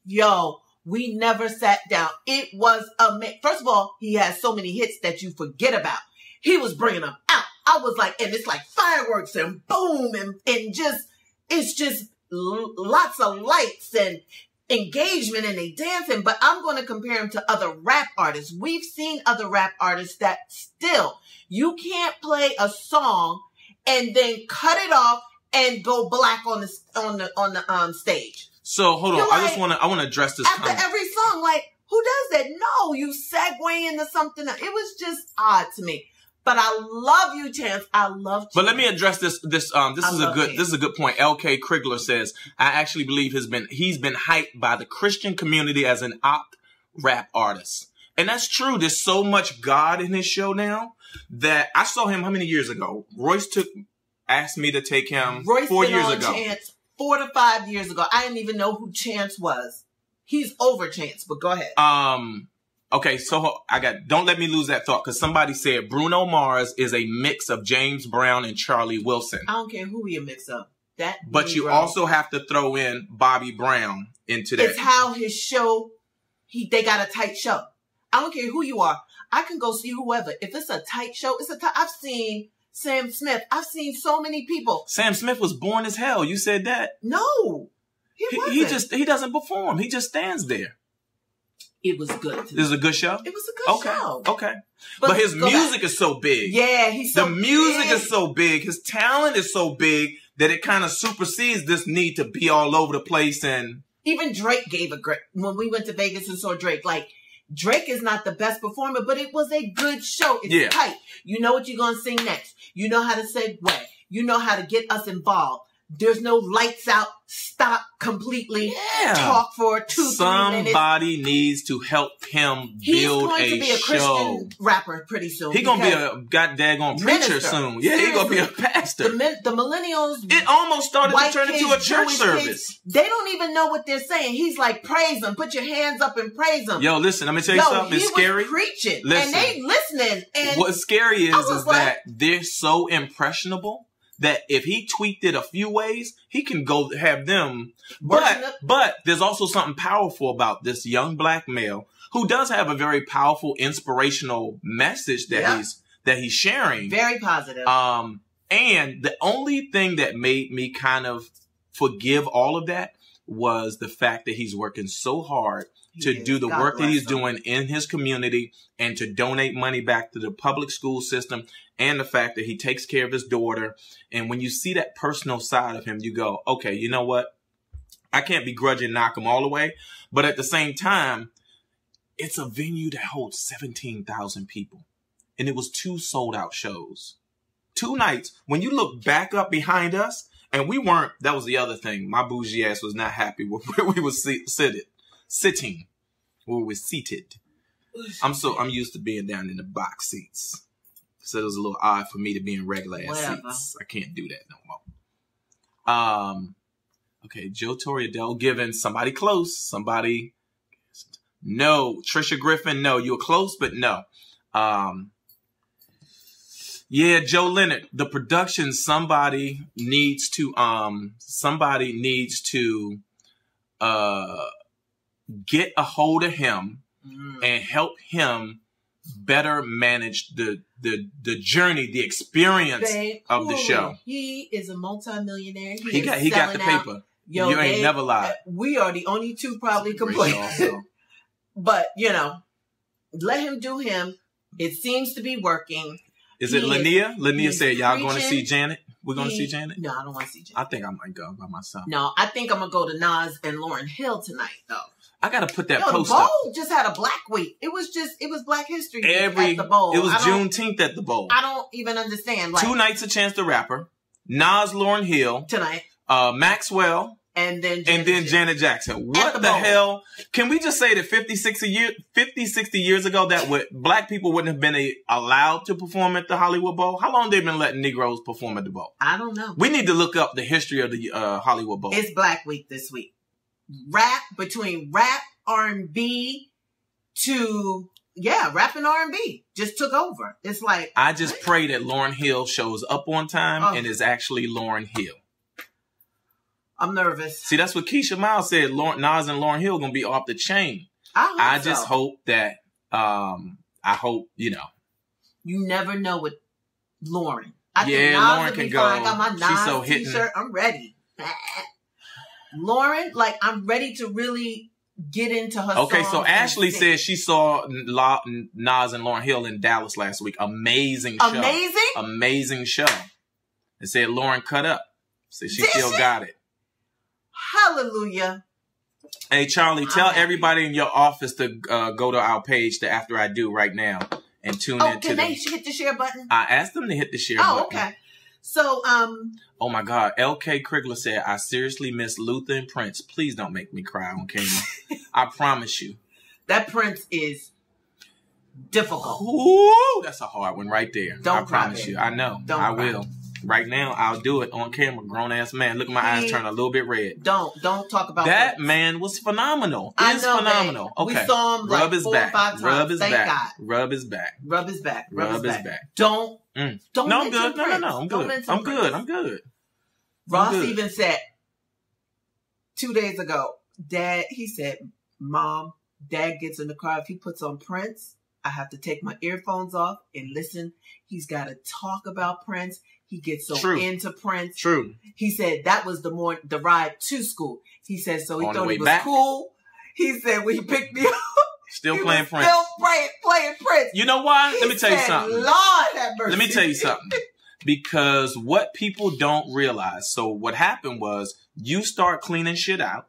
Yo, we never sat down. It was amazing. First of all, he has so many hits that you forget about. He was bringing them out. I was like, and it's like fireworks and boom and just, it's just lots of lights and engagement and they dancing. But I'm going to compare him to other rap artists. We've seen other rap artists that still, you can't play a song and then cut it off and go black on the stage. So hold on, like, I want to address this after every song. Like, who does that? No, you segue into something else. It was just odd to me. But I love you, Chance. I love you. But let me address this. This is a good point. LK Krigler says, I actually believe he's been hyped by the Christian community as an op rap artist. And that's true. There's so much God in his show now that I saw him how many years ago? Royce asked me to take him 4 years ago. Chance 4 to 5 years ago. I didn't even know who Chance was. He's over Chance, but go ahead. Okay, so don't let me lose that thought because somebody said Bruno Mars is a mix of James Brown and Charlie Wilson. I don't care who he a mix of. But you also have to throw in Bobby Brown into that. It's how his show, they got a tight show. I don't care who you are. I can go see whoever. If it's a tight show, I've seen Sam Smith. I've seen so many people. Sam Smith was born as hell. You said that. No, he wasn't. He doesn't perform. He just stands there. It was good. This is a good show? It was a good show. Okay. But his music is so big. Yeah, he's so big. The music is so big. His talent is so big that it kind of supersedes this need to be all over the place. And even Drake gave a great, when we went to Vegas and saw Drake, like, Drake is not the best performer, but it was a good show. It's tight. You know what you're going to sing next. You know how to segue. You know how to get us involved. There's no lights out, stop completely, talk for 2-3 minutes. Somebody needs to help him build a show. He's going to be a Christian rapper pretty soon. He's going to be a goddamn preacher soon. Yeah, he's going to be a pastor. The millennials. It almost started to turn into a church service. Kids, they don't even know what they're saying. He's like, praise him. Put your hands up and praise him. Yo, listen, let me tell you something. It's scary. He was preaching. Listen, and they listening. And what's scary is that they're so impressionable that if he tweaked it a few ways, he can go have them. But there's also something powerful about this young black male who does have a very powerful, inspirational message that he's sharing. Very positive. And the only thing that made me kind of forgive all of that was the fact that he's working so hard to do the work that he's doing in his community and to donate money back to the public school system, and the fact that he takes care of his daughter. And when you see that personal side of him, you go, okay, you know what? I can't begrudge and knock him all the way. But at the same time, it's a venue that holds 17,000 people. And it was 2 sold out shows. 2 nights. When you look back up behind us, and we weren't, that was the other thing. My bougie ass was not happy where we were sitting. Where we were seated. I'm used to being down in the box seats. So it was a little odd for me to be in regular ass seats. I can't do that no more. Okay, Joe Toriadell giving somebody close. Somebody. No. Trisha Griffin, no. You were close, but no. Yeah, Joe Leonard. The production, somebody needs to get a hold of him and help him better manage the journey, the experience of the show. He is a multimillionaire. He got the paper. Yo, you ain't never lied. We are the only 2 probably complaining. But, let him do him. It seems to be working. Is it Linnea? Linnea said, y'all going to see Janet? We're going to see Janet? No, I don't want to see Janet. I think I might go by myself. No, I think I'm going to go to Nas and Lauryn Hill tonight, though. I got to put that post up. The Bowl just had a Black Week. It was Black History Week at the Bowl. It was Juneteenth at the Bowl. I don't even understand. 2 nights of Chance the Rapper. Nas, Lauryn Hill. Tonight. Maxwell. And then Janet Jackson. What the hell? Can we just say that 50, 60 years ago that black people wouldn't have been allowed to perform at the Hollywood Bowl? How long they been letting Negroes perform at the Bowl? I don't know. We need to look up the history of the Hollywood Bowl. It's Black Week this week. Between rap, R&B to, rap and R&B just took over. It's like, I just pray that Lauryn Hill shows up on time and is actually Lauryn Hill. I'm nervous. See, that's what Keisha Miles said. Nas and Lauryn Hill going to be off the chain. I just hope that, You never know with Lauryn. Lauryn can go. I got my Nas She's so t-shirt. I'm ready. Lauryn, I'm ready to really get into her. Okay, so Ashley said she saw Nas and Lauryn Hill in Dallas last week. Amazing show. Amazing show. They said Lauryn cut up. So she still got it. Hallelujah. Hey, Charlie, tell everybody in your office to go to our page, the After I Do right now, and tune in to can they hit the share button? I asked them to hit the share button. Oh, okay. So, oh my God. LK Krigler said, I seriously miss Luther and Prince. Please don't make me cry on camera. I promise you. That Prince is difficult. Ooh, that's a hard one right there. Don't cry, promise you. I know. Don't I cry. will. Right now, I'll do it on camera. Grown ass man. Look at my eyes turn a little bit red. Don't talk about that. Man was phenomenal. I know, phenomenal. Man. Okay. We saw him Rub his 4 back. or 5 times. Rub his Thank back. God. Rub his back. Rub his back. Rub his back. Don't. No, I'm good. No. I'm good. I'm good. Ross even said 2 days ago, he said, Mom, Dad gets in the car. If he puts on Prince, I have to take my earphones off and listen. He's got to talk about Prince. He gets so into Prince. True. He said that was the ride to school. He said, so he on thought it was back. cool. He said, when he picked me up, still playing Prince. Still playing Prince. You know why? Let me tell you something. Lord have mercy. Let me tell you something. Because what people don't realize. So what happened was you start cleaning shit out.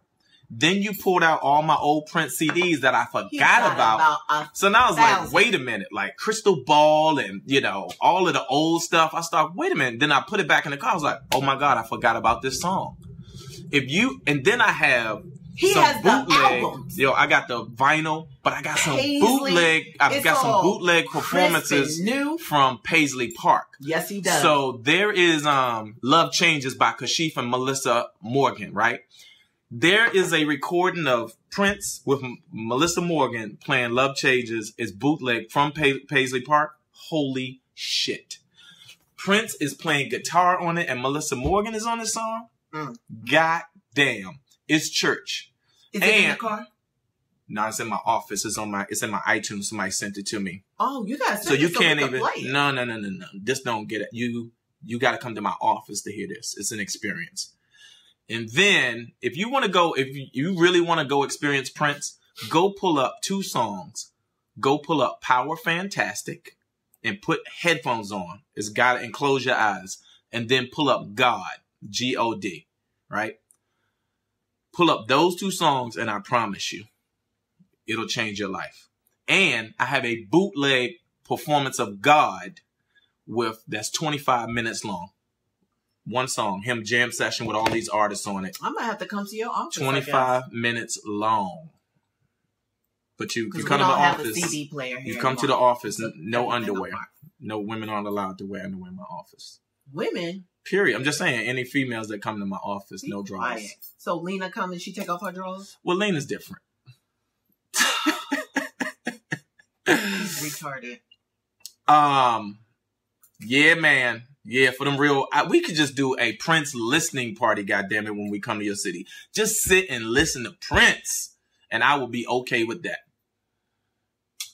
Then you pulled out all my old Prince CDs that I forgot about. So now I was like, wait a minute, like Crystal Ball and, you know, all of the old stuff. I started, wait a minute. Then I put it back in the car. I was like, oh my God, I forgot about this song. And then I have some bootleg. Yo, I got the vinyl, but I got some bootleg. I've got some bootleg performances from Paisley Park. Yes, he does. So there is Love Changes by Kashif and Melissa Morgan, right? There is a recording of Prince with Melissa Morgan playing Love Changes. It's bootleg from Paisley Park. Holy shit. Prince is playing guitar on it and Melissa Morgan is on the song. God damn. It's church. Is it in the car? No, it's in my office. It's in my iTunes. Somebody sent it to me. Oh, you gotta send so you it can't so even play it. No. Just don't get it. You gotta come to my office to hear this. It's an experience. And then if you really want to go experience Prince, go pull up 2 songs. Go pull up Power Fantastic and put headphones on. It's gotta close your eyes. And then pull up God, G-O-D, right? Pull up those 2 songs and I promise you, it'll change your life. And I have a bootleg performance of God that's 25 minutes long. One song, him jam session with all these artists on it. I might have to come to your office. 25 minutes long. But you come to the office. A CD player here you come to the office, no underwear. No women aren't allowed to wear underwear in my office. Women? Period. I'm just saying, any females that come to my office, no drawers. So Lena come and she take off her drawers? Well, Lena's different. Retarded. Yeah, man. Yeah, for them real, we could just do a Prince listening party, goddammit, when we come to your city. Just sit and listen to Prince, and I will be okay with that.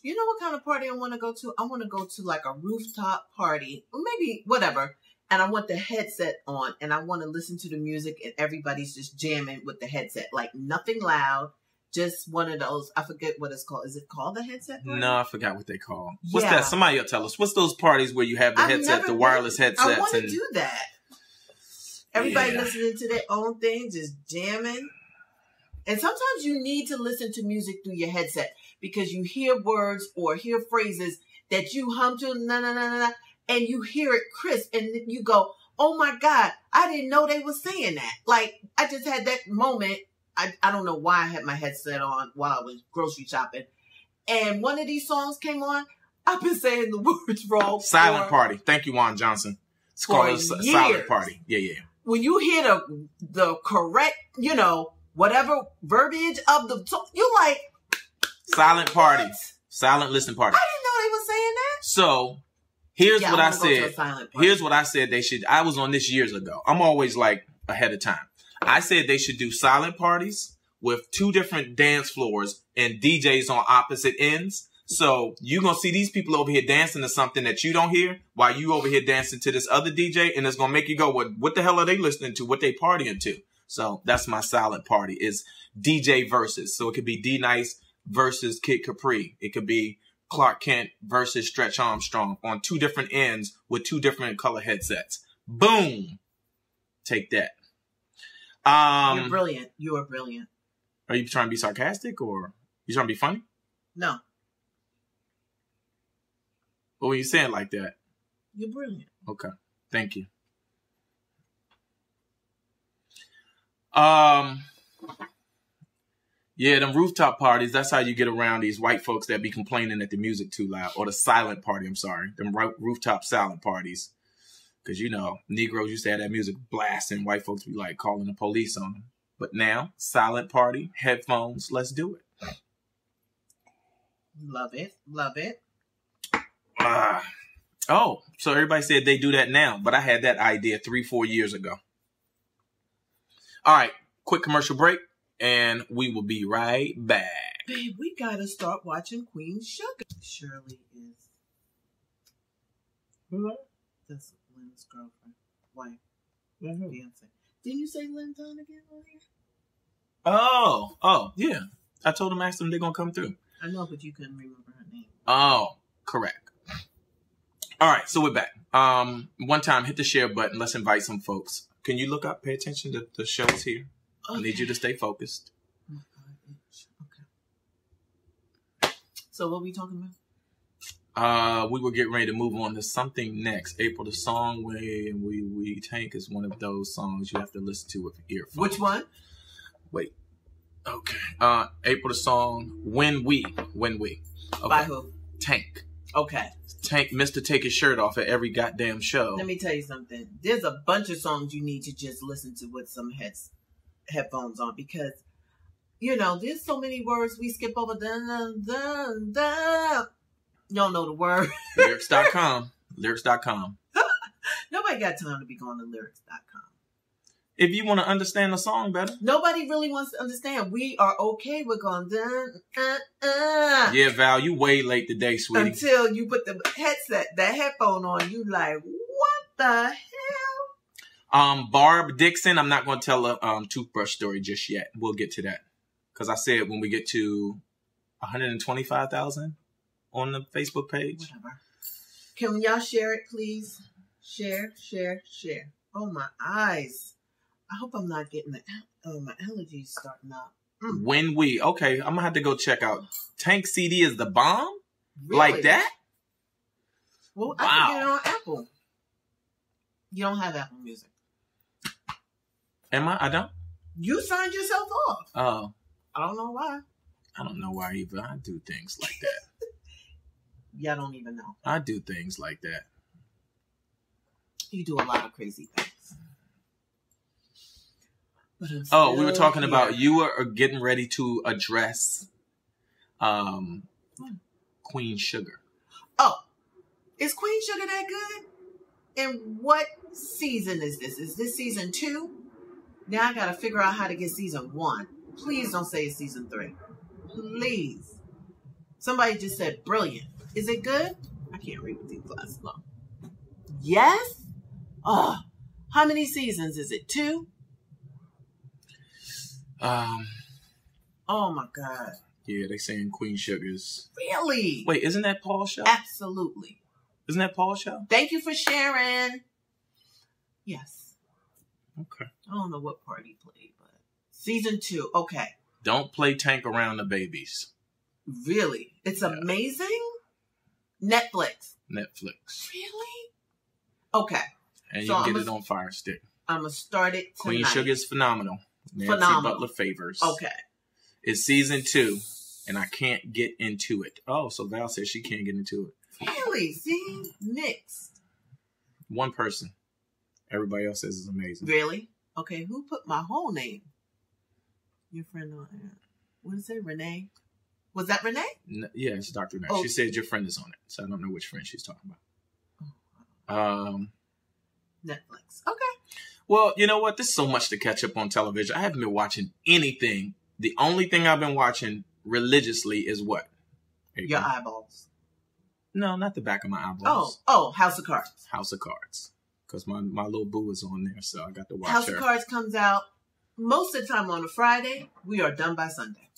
You know what kind of party I want to go to? I want to go to like a rooftop party, or maybe whatever. And I want the headset on and I want to listen to the music and everybody's just jamming with the headset. Like nothing loud. Just one of those. I forget what it's called. Is it called the headset party? No, I forgot what they call. What's that? Somebody will tell us. What's those parties where you have the headset, the wireless headsets? I want to do that. Everybody listening to their own thing, just jamming. And sometimes you need to listen to music through your headset because you hear words or hear phrases that you hum to, and you hear it crisp, and you go, oh my God, I didn't know they were saying that. Like, I just had that moment. I don't know why I had my headset on while I was grocery shopping. And one of these songs came on. I've been saying the words wrong. Silent Party. Thank you, Juan Johnson. It's called Silent Party. Yeah. When you hear the correct, whatever verbiage of the song, you like... Silent Party. What? Silent Listen Party. I didn't know they were saying that. So... Here's what I said. Here's what I said they should. I was on this years ago. I'm always like ahead of time. I said they should do silent parties with 2 different dance floors and DJs on opposite ends. So you're going to see these people over here dancing to something that you don't hear while you over here dancing to this other DJ. And it's going to make you go, what the hell are they listening to? What they partying to? So that's my silent party is DJ versus. So it could be D-Nice versus Kid Capri. It could be Clark Kent versus Stretch Armstrong on 2 different ends with 2 different color headsets. Boom. Take that. You're brilliant. You are brilliant. Are you trying to be sarcastic or you trying to be funny? No. What were you saying like that? You're brilliant. Okay. Thank you. Yeah, them rooftop parties, that's how you get around these white folks that be complaining that the music too loud. Or the silent party, I'm sorry. Them rooftop silent parties. Because, Negroes used to have that music blasting. White folks be like calling the police on them. But now, silent party, headphones, let's do it. Love it. Love it. So everybody said they do that now. But I had that idea 3-4 years ago. All right, quick commercial break. And we will be right back. Babe, we gotta start watching Queen Sugar. Shirley is... Who? That's Lynn's girlfriend. Wife. Beyonce. Didn't you say Lynn Donegan on here? Oh, yeah. I told them, asked them they're gonna come through. I know, but you couldn't remember her name. Oh, correct. All right, so we're back. One time, hit the share button. Let's invite some folks. Can you look up, pay attention to the shows here? Okay. I need you to stay focused. So what are we talking about? We were getting ready to move on to something next. April, the song we Tank is one of those songs you have to listen to with earphones. Which one? Wait. Okay. April, the song When We. Okay. By who? Tank. Okay. Tank Mr. Take his shirt off at every goddamn show. Let me tell you something. There's a bunch of songs you need to just listen to with some headphones on because, you know, there's so many words we skip over. You don't know the word. Lyrics.com. Lyrics.com. Nobody got time to be going to lyrics.com. If you want to understand the song better. Nobody really wants to understand. We are okay with going Yeah, Val, you way late today, sweetie. until you put the headphone on. You like, what the hell? Barb Dixon, I'm not going to tell a toothbrush story just yet. We'll get to that. Because I said when we get to 125,000 on the Facebook page. Whatever. Can y'all share it, please? Share. Oh, my eyes. I hope I'm not getting my allergies starting up. When we. Okay, I'm going to have to go check out. Tank CD is the bomb? Really? Like that? Well, I can get it on Apple. You don't have Apple Music. Am I? I don't? You signed yourself off. Oh. I don't know why. I don't know why either. I do things like that. Y'all don't even know. I do things like that. You do a lot of crazy things. Oh, we were talking about you are getting ready to address Queen Sugar. Oh, is Queen Sugar that good? And what season is this? Is this season 2? Now I got to figure out how to get season 1. Please don't say it's season 3. Please. Somebody just said brilliant. Is it good? I can't read with these glasses on. Yes? Oh, how many seasons is it? 2? Oh my God. Yeah, they saying Queen Sugar's. Really? Wait, isn't that Paul's show? Absolutely. Isn't that Paul's show? Thank you for sharing. Yes. Okay. I don't know what part he played, but season 2. Okay. Don't play Tank around the babies. Really? It's amazing? Netflix. Netflix. Really? Okay. And you can get it on Fire Stick. I'm going to start it tonight. Queen Sugar's phenomenal. Nancy Butler Favors. Okay. It's season 2, and I can't get into it. Oh, so Val says she can't get into it. Really? See? Mixed. One person. Everybody else says it's amazing. Really? Okay, who put my whole name? Your friend on it. What did it say? Renee? Was that Renee? No, yeah, it's Dr. Renee. Oh. She said your friend is on it, so I don't know which friend she's talking about. Netflix. Okay. Well, you know what? There's so much to catch up on television. I haven't been watching anything. The only thing I've been watching religiously is what? April? Your eyeballs. No, not the back of my eyeballs. Oh, House of Cards. House of Cards. Because my little boo is on there, so I got to watch House her. of Cards comes out most of the time on a Friday. We are done by Sunday.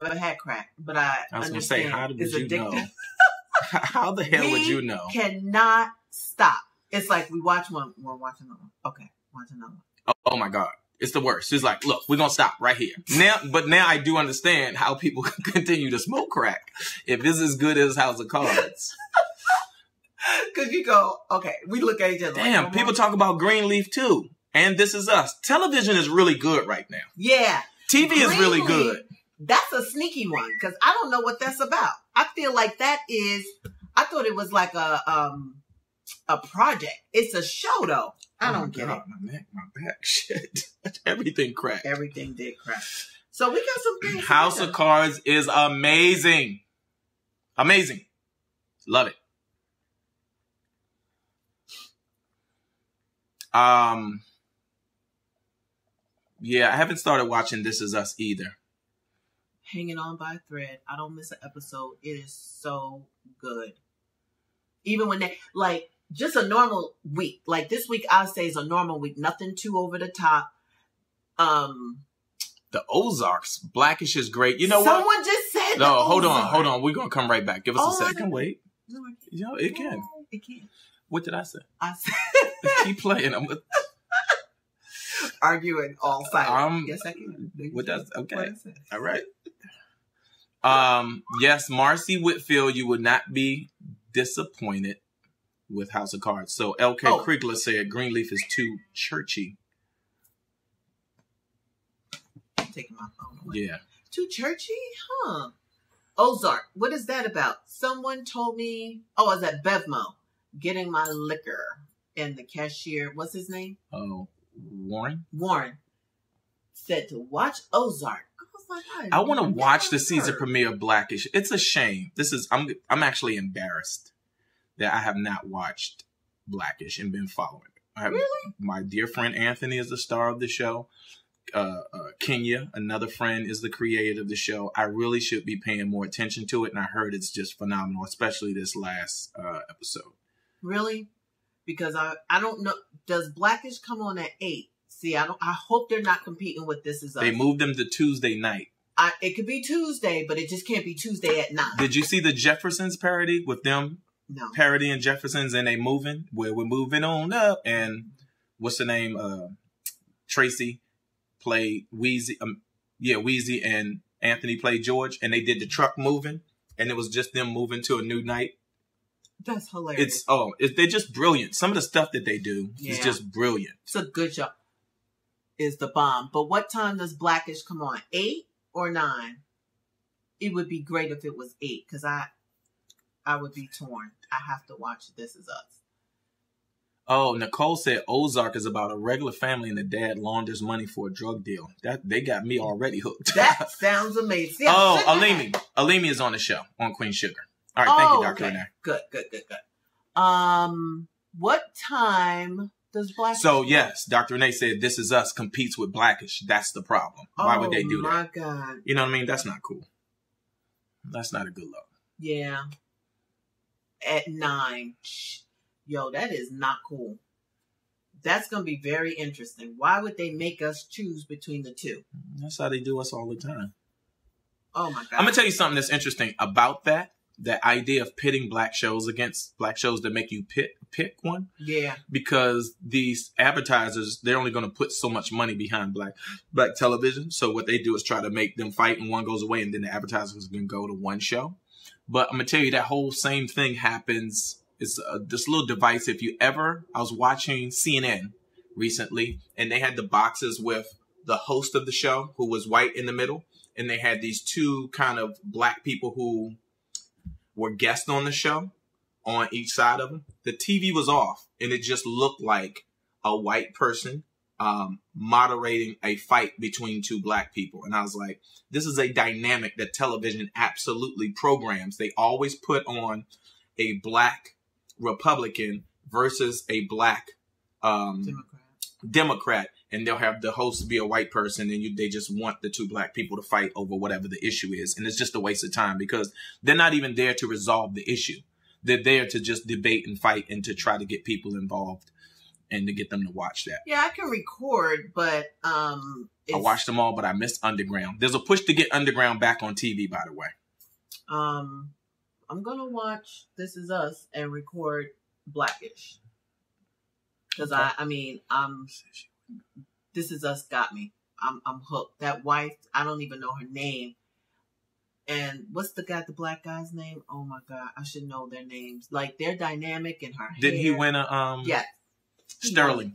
I've had crack, but I was going to say, how would you addictive. know? How the hell would you know? We cannot stop. It's like we watch one, we'll watch another one. Okay, watch another one. Oh my God. It's the worst. It's like, look, we're going to stop right here. But now I do understand how people continue to smoke crack if it's as good as House of Cards. Because you go, okay, we look at each other. Damn, like, people talk about Greenleaf too. And This Is Us. Television is really good right now. Yeah. TV is really good. That's a sneaky one because I don't know what that's about. I feel like that is, I thought it was like a project. It's a show though. I don't get it. My neck, my back, shit. Everything cracked. Everything did crack. So we got some things. House of Cards is amazing. Amazing. Love it. Yeah, I haven't started watching This Is Us either. Hanging on by a thread. I don't miss an episode. It is so good. Even when they, like, just a normal week. Like this week, I'll say is a normal week. Nothing too over the top. The Ozarks. Blackish is great. You know Someone what? just said No, hold Ozark. on. We're going to come right back. Give us a second. Wait. No, it can't. You know, it can. It can. What did I say? I said Let's keep playing. I'm arguing all silent. Yes, I can. What does? Okay. What I said. All right. Yes, Marcy Whitfield, you would not be disappointed with House of Cards. So LK Kriegler said Greenleaf is too churchy. I'm taking my phone away. Yeah. Too churchy? Huh. Ozark. What is that about? Someone told me, I was at Bevmo getting my liquor, and the cashier, what's his name? Oh, Warren? Warren said to watch Ozark. I was like, I want to watch the season premiere of Blackish. It's a shame. I'm actually embarrassed that I have not watched Blackish and been following it. Really? My dear friend Anthony is the star of the show. Kenya, another friend, is the creator of the show. I really should be paying more attention to it, and I heard it's just phenomenal, especially this last episode. Really? Because I don't know. Does Blackish come on at 8? See, I hope they're not competing with This Is Us. They moved them to Tuesday night. It could be Tuesday, but it just can't be Tuesday at 9. Did you see the Jeffersons parody with them? No. Parodying Jeffersons and they moving, where we're moving on up. And what's the name? Tracy played Wheezy. Wheezy and Anthony played George, and they did the truck moving, and it was just them moving to a new night. That's hilarious. They're just brilliant. Some of the stuff that they do is just brilliant. It's a good show. Is the bomb. But what time does Blackish come on? 8 or 9? It would be great if it was 8, because I would be torn. I have to watch This Is Us. Oh, Nicole said Ozark is about a regular family and the dad launders money for a drug deal. They got me already hooked. That sounds amazing. Alimi is on the show on Queen Sugar. All right, thank you, Dr. Renee. Good. What time does Blackish? So yes, Dr. Renee said This Is Us competes with Blackish. That's the problem. Why would they do that? Oh my God. You know what I mean? That's not cool. That's not a good look. Yeah. At 9. Yo, that is not cool. That's going to be very interesting. Why would they make us choose between the two? That's how they do us all the time. Oh, my God. I'm going to tell you something that's interesting about that idea of pitting black shows against black shows that make you pick one. Yeah. Because these advertisers, they're only going to put so much money behind black television. So what they do is try to make them fight, and one goes away, and then the advertisers can go to one show. But I'm going to tell you that whole same thing happens. It's this little device. I was watching CNN recently, and they had the boxes with the host of the show, who was white in the middle, and they had these two kind of black people who were guests on the show on each side of them. The TV was off, and it just looked like a white person moderating a fight between two black people. And I was like, this is a dynamic that television absolutely programs. They always put on a black Republican versus a black Democrat, and they'll have the host be a white person, and they just want the two black people to fight over whatever the issue is. And it's just a waste of time, because they're not even there to resolve the issue. They're there to just debate and fight and to try to get people involved and to get them to watch that. Yeah, I can record, but I watched them all, but I missed Underground. There's a push to get Underground back on TV, by the way. I'm going to watch This Is Us and record Blackish. Because, This Is Us got me. I'm hooked. That wife, I don't even know her name. And what's the black guy's name? Oh, my God. I should know their names. Like, they're dynamic in her hair. Didn't he win a... Yes. Sterling.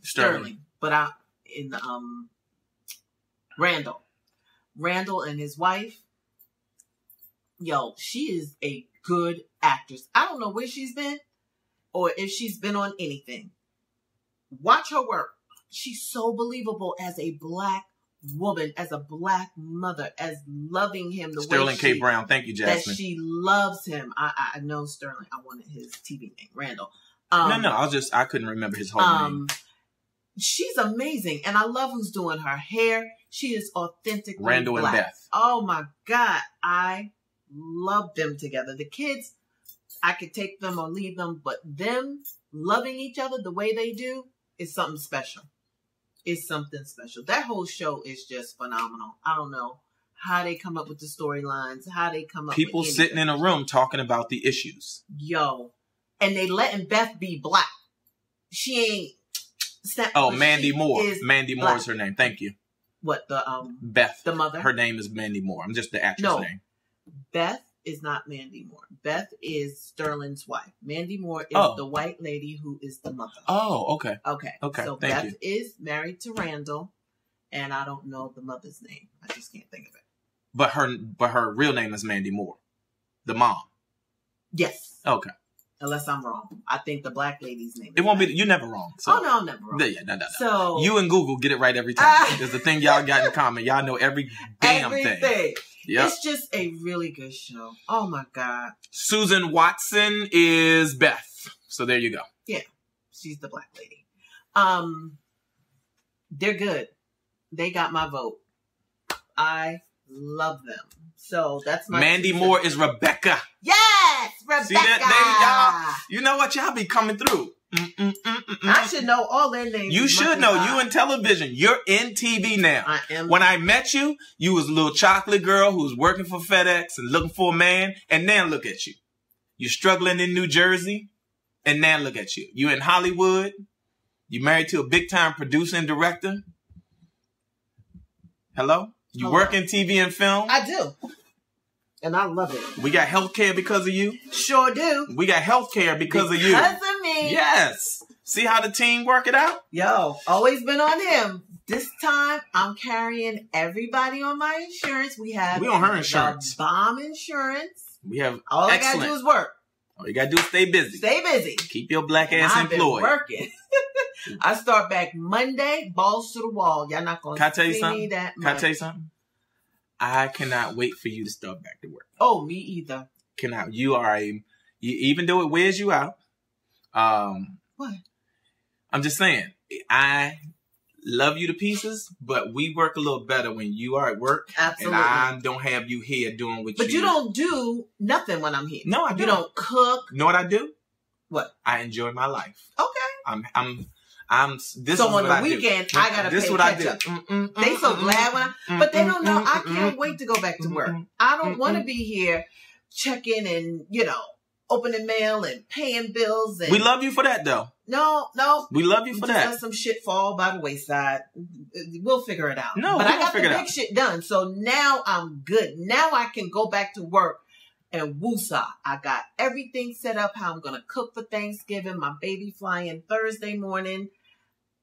But Randall and his wife, yo, she is a good actress. I don't know where she's been or if she's been on anything. Watch her work. She's so believable as a black woman, as a black mother, as loving him the Sterling way K. Brown. Thank you, Jasmine. That she loves him. I know Sterling. I wanted his TV name, Randall. I couldn't remember his whole name. She's amazing, and I love who's doing her hair. She is authentically Randall black. and Beth. Oh my God, I love them together. The kids, I could take them or leave them, but them loving each other the way they do is something special. It's something special. That whole show is just phenomenal. I don't know how they come up with the storylines, how they come up people with sitting in a room talking about the issues. Yo, and they letting Beth be black. She ain't. Mandy Moore. Mandy Moore is her name. Thank you. What, Beth. The mother? Her name is Mandy Moore. I'm just the actress name. Beth is not Mandy Moore. Beth is Sterling's wife. Mandy Moore is the white lady who is the mother. Oh, okay. Okay. So Thank Beth is married to Randall, and I don't know the mother's name. I just can't think of it. But her real name is Mandy Moore, the mom. Yes. Okay. Unless I'm wrong. I think the black lady's name. It won't be. You're never wrong. So. Oh no, I'm never wrong. Yeah, no. So you and Google get it right every time. There's the thing y'all got in common. Y'all know every damn thing. Yep. It's just a really good show. Oh my God. Susan Watson is Beth. So there you go. Yeah. She's the black lady. They're good. They got my vote. I love them. So that's my Mandy Moore is Rebecca. Yes, Rebecca. See that? You know what? Y'all be coming through. I should know all their names. You should know. You in television. You're in TV now. I am. When I met you, you was a little chocolate girl who was working for FedEx and looking for a man. And now look at you. You're struggling in New Jersey. And now look at you. You in Hollywood. You married to a big time producer and director. Hello? You work in TV and film? I do. And I love it. We got healthcare because of you? Sure do. We got healthcare because of you. Because of me. Yes. See how the team work it out? Yo, always been on him. This time, I'm carrying everybody on my insurance. We on her insurance. Bomb insurance. We have all I gotta do is work. All you gotta do is stay busy. Stay busy. Keep your black ass employed. Been working. I start back Monday, balls to the wall. Y'all not gonna see me that much. Can I tell you something? I cannot wait for you to start back to work. Oh, me either. Cannot. You are even though it wears you out. What? I'm just saying. I love you to pieces, but we work a little better when you are at work. Absolutely. And I don't have you here doing what But you don't do nothing when I'm here. No, I don't. You don't cook. Know what I do? What? I enjoy my life. Okay. This so is on what the weekend, I gotta pay catch up. They so glad when but they don't know. I can't wait to go back to work. I don't want to be here checking and opening mail and paying bills. And we love you for that, though. No, we love you for that. Let some shit fall by the wayside. We'll figure it out. No, but I got the big shit done, so now I'm good. Now I can go back to work. And woosah, I got everything set up how I'm going to cook for Thanksgiving. My baby flying Thursday morning.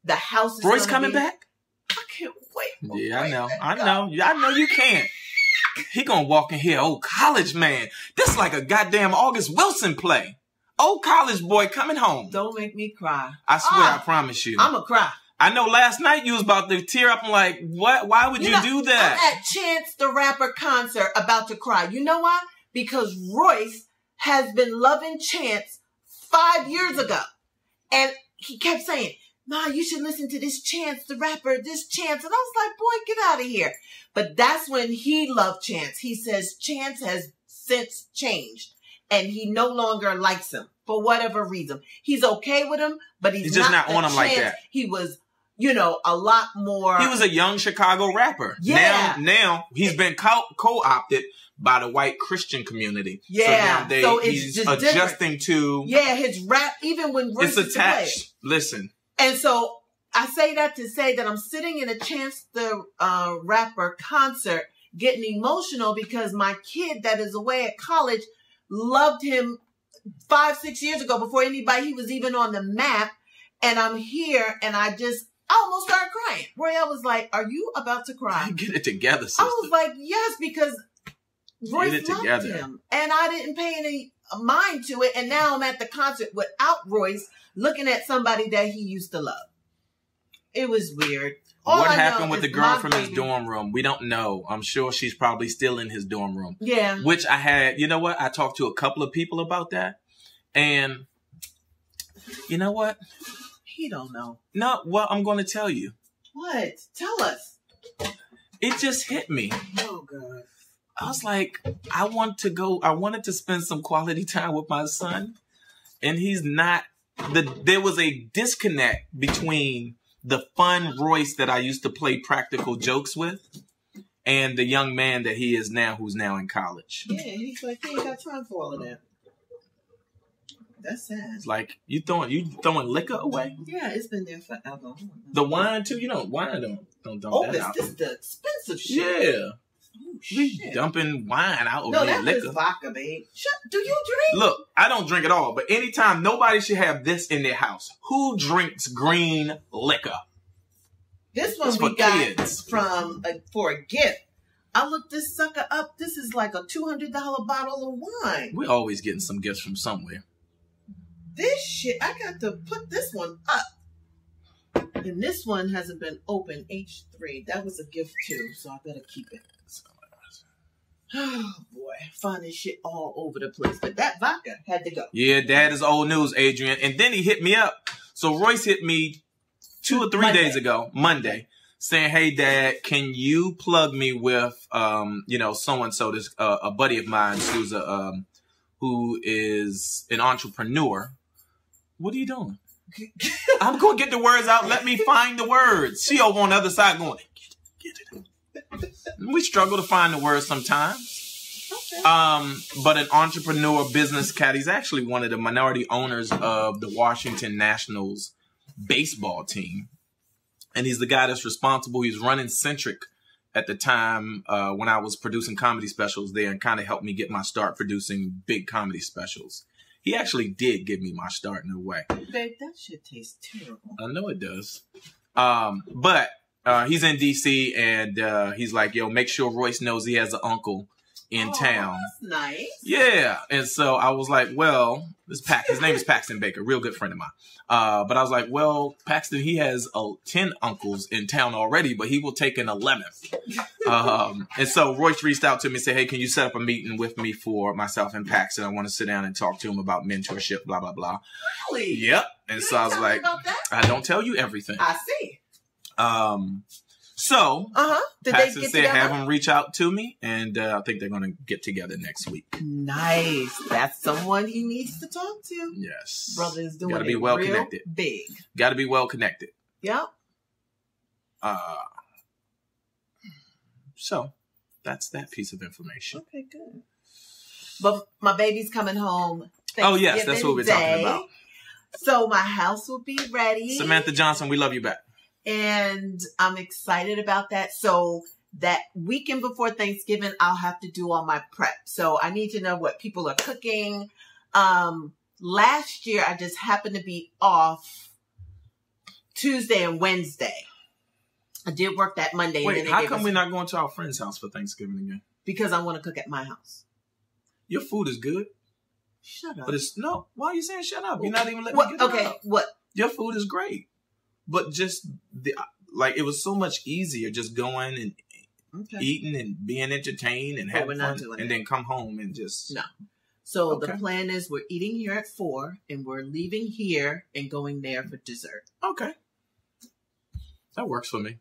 The house is Roy's coming back? I can't wait. Yeah, I know you can't. He going to walk in here, old college man. This is like a goddamn August Wilson play. Old college boy coming home. Don't make me cry. I swear, I promise you. I'm going to cry. I know last night you was about to tear up. I'm like, what? Why would you do that? I'm at Chance the Rapper concert about to cry. You know why? Because Royce has been loving Chance 5 years ago. And he kept saying, Ma, you should listen to this Chance the Rapper, this Chance. And I was like, boy, get out of here. But that's when he loved Chance. He says Chance has since changed. And he no longer likes him for whatever reason. He's okay with him, but he's just not on him like that. He was, a lot more. He was a young Chicago rapper. Yeah. Now he's been co-opted by the white Christian community. Yeah. So he's just adjusting to. Yeah, his rap, even when Royce it's attached. Listen. And so I say that to say that I'm sitting in a Chance the Rapper concert getting emotional because my kid that is away at college loved him 5-6 years ago before he was even on the map. And I'm here and I almost started crying. Royale was like, are you about to cry? Get it together, sister. I was like, yes, because Royce loved him. And I didn't pay any mind to it. And now I'm at the concert without Royce looking at somebody that he used to love. It was weird. What happened with the girl from his dorm room? We don't know. I'm sure she's probably still in his dorm room. Yeah. Which I had, you know what? I talked to a couple of people about that. And you know what? He don't know. No, well, I'm going to tell you. What? Tell us. It just hit me. Oh, God. I was like, I wanted to spend some quality time with my son. And he's not. There was a disconnect between the fun Royce that I used to play practical jokes with and the young man that he is now, who's now in college. Yeah, he's like, he ain't got time for all of that. That's sad. It's like you throwing liquor away. Yeah, it's been there forever. The wine too. Wine don't oh, that out. This is the expensive shit. Yeah. Oh shit. Dumping wine out over No, that's liquor. just vodka, babe. Do you drink? Look, I don't drink at all, but anytime nobody should have this in their house. Who drinks green liquor? This one It's we for got kids. from for a gift. I looked this sucker up. This is like a $200 bottle of wine. We're always getting some gifts from somewhere. This shit, I got to put this one up. And this one hasn't been opened. H3. That was a gift too, so I better keep it. Oh boy, finding shit all over the place. But that vodka had to go. Yeah, Dad is old news, Adrian. And then he hit me up. So Royce hit me 2 or 3 days ago, Monday, saying, "Hey, Dad, can you plug me with, so and so? This a buddy of mine who is an entrepreneur." What are you doing? I'm going to get the words out. Let me find the words. She over on the other side going, get it. We struggle to find the words sometimes. Okay. But an entrepreneur business cat. He's actually one of the minority owners of the Washington Nationals baseball team. And he's the guy that's responsible. He's running Centric at the time when I was producing comedy specials there and kind of helped me get my start producing big comedy specials. He actually did give me my start in a way. Babe, that shit tastes terrible. I know it does. But he's in D.C. and he's like, yo, make sure Royce knows he has an uncle in town. That's nice. Yeah. And so I was like, well, his name is Paxton Baker, real good friend of mine. But I was like, well, Paxton, he has 10 uncles in town already, but he will take an 11th. And so Royce reached out to me and said, hey, can you set up a meeting with me for myself and Paxton? I want to sit down and talk to him about mentorship, blah, blah, blah. Really? Yep. And so I was like, I don't tell you everything. I see. So Did Paxton they get said, together? have him reach out to me, and I think they're going to get together next week. Nice. That's someone he needs to talk to. Yes. Brother is doing Gotta be it well real connected. big. Got to be well connected. Yep. So that's that piece of information. Okay, good. But my baby's coming home. Oh, yes, that's what we're talking Day. about. So my house will be ready. Samantha Johnson, we love you back. And I'm excited about that. So that weekend before Thanksgiving, I'll have to do all my prep. So I need to know what people are cooking. Last year, I just happened to be off Tuesday and Wednesday. I did work that Monday. Wait, and then how come we're not going to our friend's house for Thanksgiving again? Because I want to cook at my house. Your food is good, Shut up. but it's no. Why are you saying shut up? You're not even letting me What? get it Okay, out. what? Your food is great, but just it was so much easier just going and Okay. eating and being entertained and Oh, having we're not fun, doing and that. then come home and just No. So Okay. the plan is we're eating here at 4 and we're leaving here and going there for dessert. Okay, that works for me.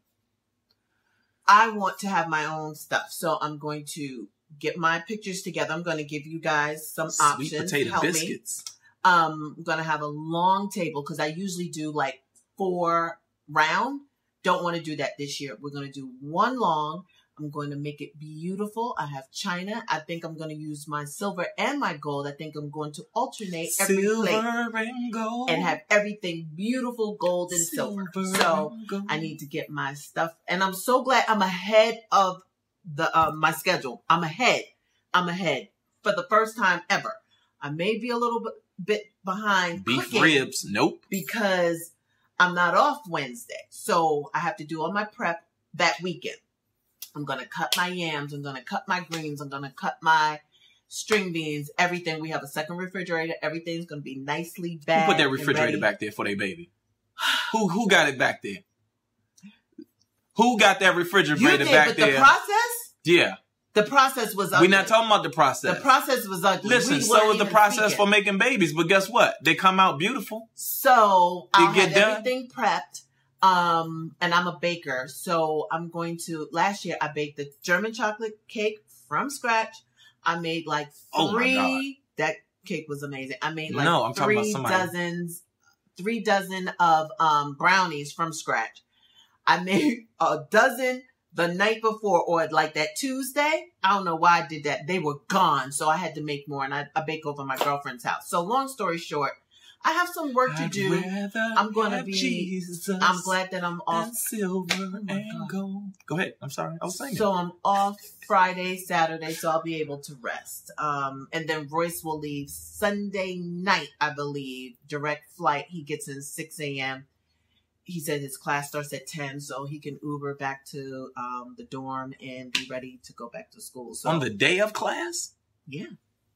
I want to have my own stuff. So I'm going to get my pictures together. I'm going to give you guys some Sweet options. potato Help biscuits. Me. I'm going to have a long table because I usually do like 4 round. Don't want to do that this year. We're going to do 1 long. I'm going to make it beautiful. I have china. I think I'm going to use my silver and my gold. I think I'm going to alternate every plate Silver and gold. and have everything beautiful gold and silver. So and gold. I need to get my stuff. And I'm so glad I'm ahead of the my schedule. I'm ahead for the first time ever. I may be a little bit behind Beef cooking ribs. Nope. because I'm not off Wednesday. So I have to do all my prep that weekend. I'm going to cut my yams. I'm going to cut my greens. I'm going to cut my string beans, everything. We have a second refrigerator. Everything's going to be nicely bagged. Who put that and refrigerator ready. back there for their baby? Who got it back there? Who got that refrigerator You did, back but there? the process? Yeah. The process was ugly. We're not talking about the process. The process was ugly. Listen, We so weren't is the even process speaking. for making babies, but guess what? They come out beautiful. So I'll get have done? everything prepped. And I'm a baker. So I'm going to, last year I baked the German chocolate cake from scratch. I made like 3. Oh my God. That cake was amazing. I made like No, I'm talking about 3 somebody. 3 dozen of brownies from scratch. I made a dozen the night before or like that Tuesday. I don't know why I did that. They were gone. So I had to make more and I bake over my girlfriend's house. So long story short, I have some work to do. I'm going to be. Jesus, I'm glad that I'm off. and silver and gold. Go ahead. I'm sorry. I was saying. So I'm off Friday, Saturday, so I'll be able to rest. And then Royce will leave Sunday night, I believe. Direct flight. He gets in 6 a.m. He said his class starts at 10, so he can Uber back to the dorm and be ready to go back to school. So on the day of class? Yeah.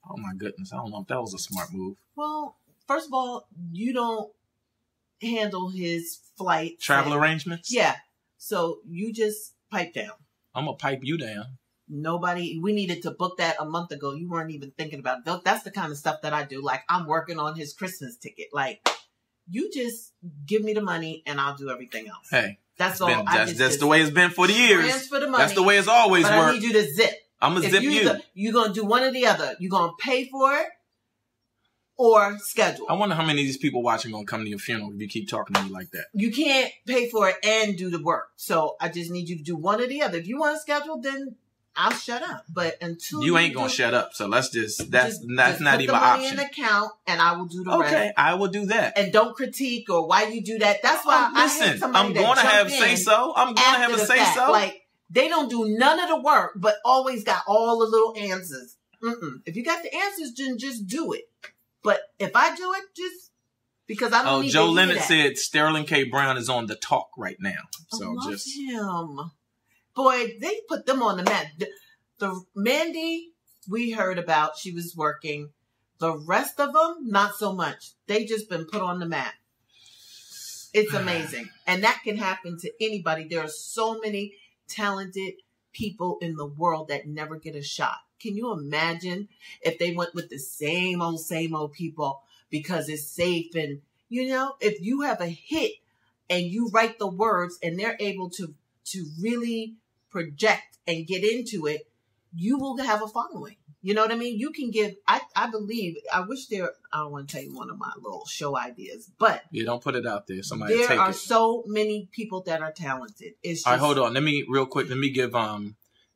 Oh my goodness. I don't know if that was a smart move. Well, first of all, you don't handle his flight. Travel arrangements? Yeah. So you just pipe down. I'm going to pipe you down. We needed to book that a month ago. You weren't even thinking about it. That's the kind of stuff that I do. Like, I'm working on his Christmas ticket. Like, you just give me the money and I'll do everything else. Hey. That's all. That's the way it's been for the years. Transfer the money. That's the way it's always worked. I need you to zip. I'm going to zip you. You're going to do one or the other. You're going to pay for it or schedule. I wonder how many of these people watching going to come to your funeral if you keep talking to me like that. You can't pay for it and do the work. So I just need you to do one or the other. If you want to schedule, then I'll shut up. But until you ain't going to shut up. So let's that's not even an option. Put the money in the account and I will do the rest. Okay, I will do that. And don't critique or why you do that. That's why I hate somebody I'm going to have say so. I'm going to have a say so. Like, they don't do none of the work, but always got all the little answers. If you got the answers, then just do it. But if I do it, just because I don't need Joe to hear Leonard that. said Sterling K. Brown is on the talk right now. So I love just him. Boy, they put them on the map. The Mandy we heard about, she was working. The rest of them, not so much. They just been put on the map. It's amazing. And that can happen to anybody. There are so many talented people in the world that never get a shot. Can you imagine if they went with the same old people because it's safe? And, if you have a hit and you write the words and they're able to really project and get into it, you will have a following. You know what I mean? You can give, I don't want to tell you one of my little show ideas, but. Yeah, don't put it out there. Somebody take it. There are so many people that are talented. It's just, all right, hold on. Let me give